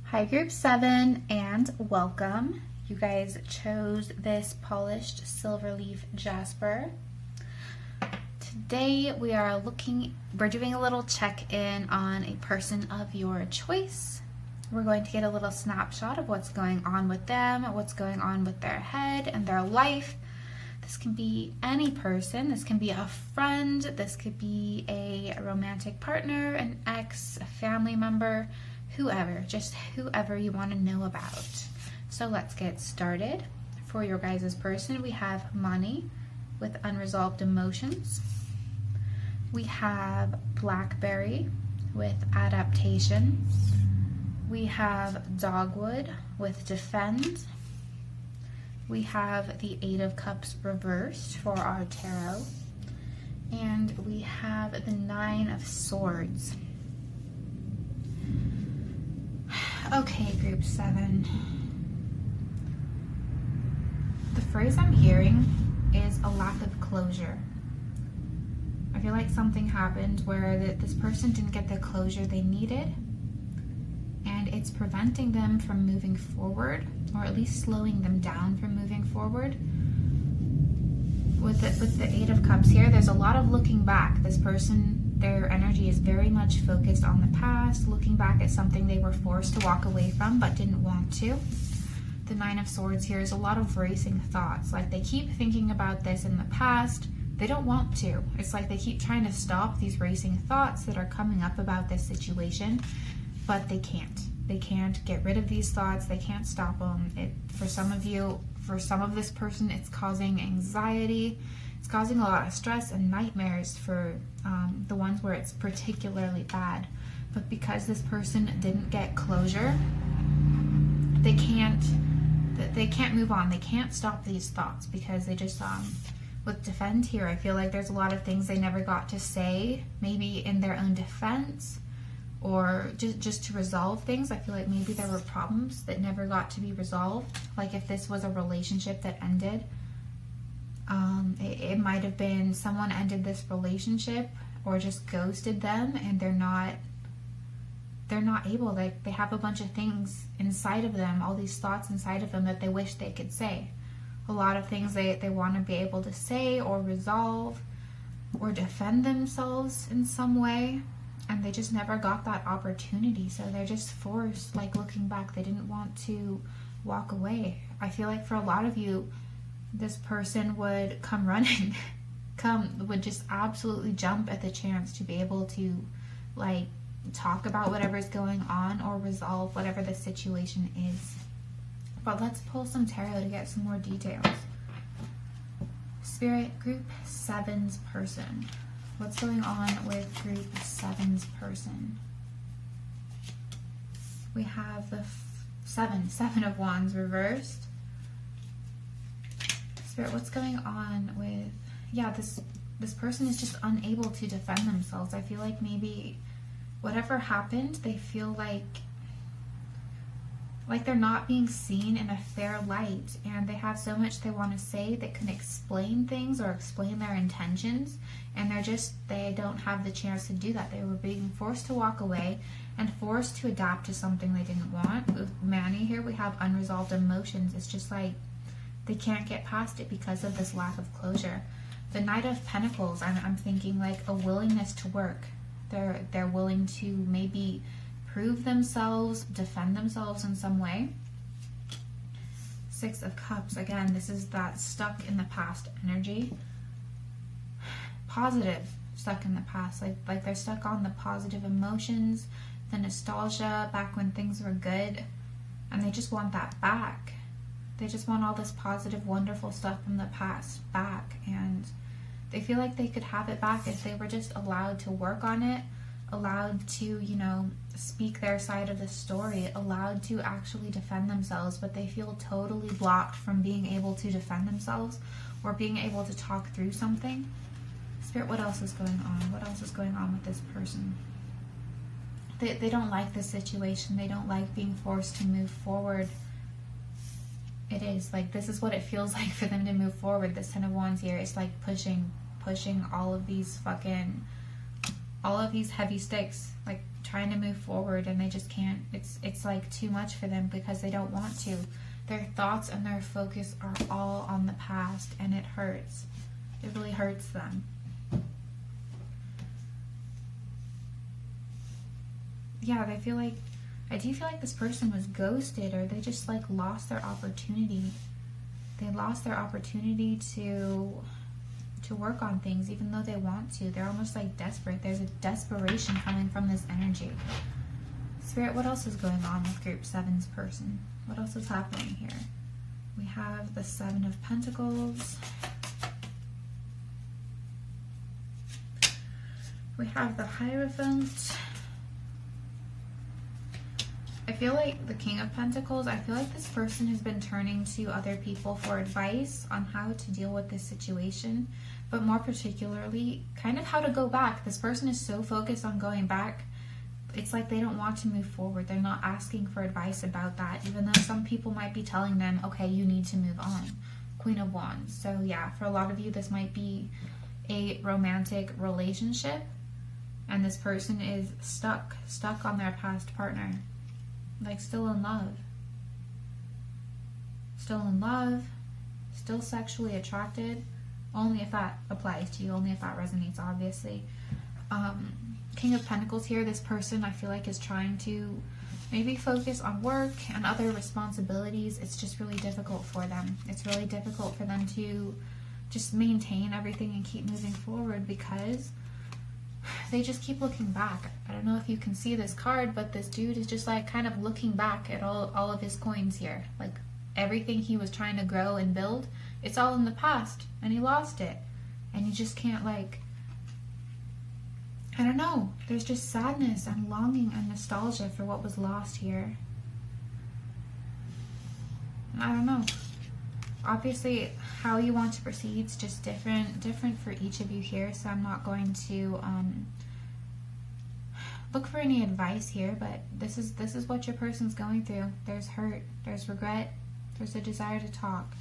Hi group 7 and welcome. You guys chose this polished silver leaf jasper. Today we're doing a little check-in on a person of your choice. We're going to get a little snapshot of what's going on with them, what's going on with their head and their life. This can be any person. This can be a friend. This could be a romantic partner, an ex, a family member, whoever, just whoever you want to know about. So let's get started. For your guys' person, we have money with unresolved emotions. We have blackberry with adaptation. We have dogwood with defend. We have the 8 of Cups reversed for our tarot. And we have the 9 of Swords. Okay, group 7. The phrase I'm hearing is a lack of closure. I feel like something happened where this person didn't get the closure they needed, and it's preventing them from moving forward, or at least slowing them down from moving forward. With the 8 of Cups here, there's a lot of looking back. This person, their energy is very much focused on the past, looking back at something they were forced to walk away from but didn't want to. The 9 of Swords here is a lot of racing thoughts. Like they keep thinking about this in the past. They don't want to. It's like they keep trying to stop these racing thoughts that are coming up about this situation, but they can't. They can't get rid of these thoughts. They can't stop them. For some of you, for some of this person, it's causing anxiety. It's causing a lot of stress and nightmares for the ones where it's particularly bad. But because this person didn't get closure, they can't move on. They can't stop these thoughts because they just, with defend here, I feel like there's a lot of things they never got to say, maybe in their own defense, or just to resolve things. I feel like maybe there were problems that never got to be resolved. Like if this was a relationship that ended, it might have been someone ended this relationship or just ghosted them, and they're not able, like they have a bunch of things inside of them, all these thoughts inside of them that they wish they could say. A lot of things they want to be able to say or resolve or defend themselves in some way, and they just never got that opportunity. So they're just forced, like looking back, they didn't want to walk away. I feel like for a lot of you, this person would come running, would just absolutely jump at the chance to be able to like talk about whatever's going on or resolve whatever the situation is. But let's pull some tarot to get some more details. Spirit, group 7's person. What's going on with group 7's person? We have the 7 of Wands reversed. Spirit, what's going on with, this person is just unable to defend themselves. I feel like maybe whatever happened, they feel like they're not being seen in a fair light, and they have so much they want to say that can explain things or explain their intentions, and they don't have the chance to do that. They were being forced to walk away and forced to adapt to something they didn't want. With Manny here, we have unresolved emotions. It's just like they can't get past it because of this lack of closure. The Knight of Pentacles, I'm thinking like a willingness to work. They're willing to maybe prove themselves, defend themselves in some way. 6 of Cups, again, this is that stuck in the past energy. Positive, stuck in the past, like they're stuck on the positive emotions, the nostalgia, back when things were good, and they just want that back. They just want all this positive, wonderful stuff from the past back, and they feel like they could have it back if they were just allowed to work on it, allowed to, you know, speak their side of the story, allowed to actually defend themselves, but they feel totally blocked from being able to defend themselves or being able to talk through something. Spirit, what else is going on? What else is going on with this person? They don't like this situation. They don't like being forced to move forward. It is like, this is what it feels like for them to move forward. This Ten of Wands here, it's like pushing all of these heavy sticks, like trying to move forward, and they just can't. It's like too much for them because they don't want to. Their thoughts and their focus are all on the past, and it hurts. It really hurts them. Yeah, I do feel like this person was ghosted, or they just like lost their opportunity. They lost their opportunity to work on things, even though they want to. They're almost like desperate. There's a desperation coming from this energy. Spirit, what else is going on with Group 7's person? What else is happening here? We have the Seven of Pentacles. We have the Hierophant. I feel like the King of Pentacles, I feel like this person has been turning to other people for advice on how to deal with this situation, but more particularly, kind of how to go back. This person is so focused on going back, it's like they don't want to move forward. They're not asking for advice about that, even though some people might be telling them, okay, you need to move on. Queen of Wands. So yeah, for a lot of you, this might be a romantic relationship, and this person is stuck on their past partner. Like still in love, still sexually attracted, only if that applies to you, only if that resonates, obviously. King of Pentacles here, this person I feel like is trying to maybe focus on work and other responsibilities. It's just really difficult for them. It's really difficult for them to just maintain everything and keep moving forward because they just keep looking back. I don't know if you can see this card, but this dude is just like kind of looking back at all of his coins here. Like everything he was trying to grow and build, it's all in the past, and he lost it. And you just can't, like, I don't know. There's just sadness and longing and nostalgia for what was lost here. I don't know. Obviously, how you want to proceed is just different for each of you here, so I'm not going to look for any advice here, but this is what your person's going through. There's hurt, there's regret, there's a desire to talk.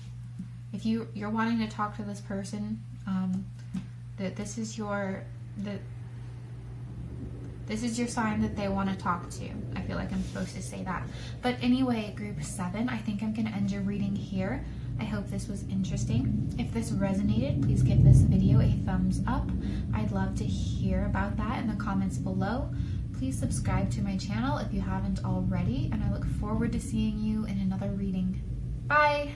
If you're wanting to talk to this person, this is your sign that they want to talk to. I feel like I'm supposed to say that. But anyway, Group 7, I think I'm going to end your reading here. I hope this was interesting. If this resonated, please give this video a thumbs up. I'd love to hear about that in the comments below. Please subscribe to my channel if you haven't already, and I look forward to seeing you in another reading. Bye!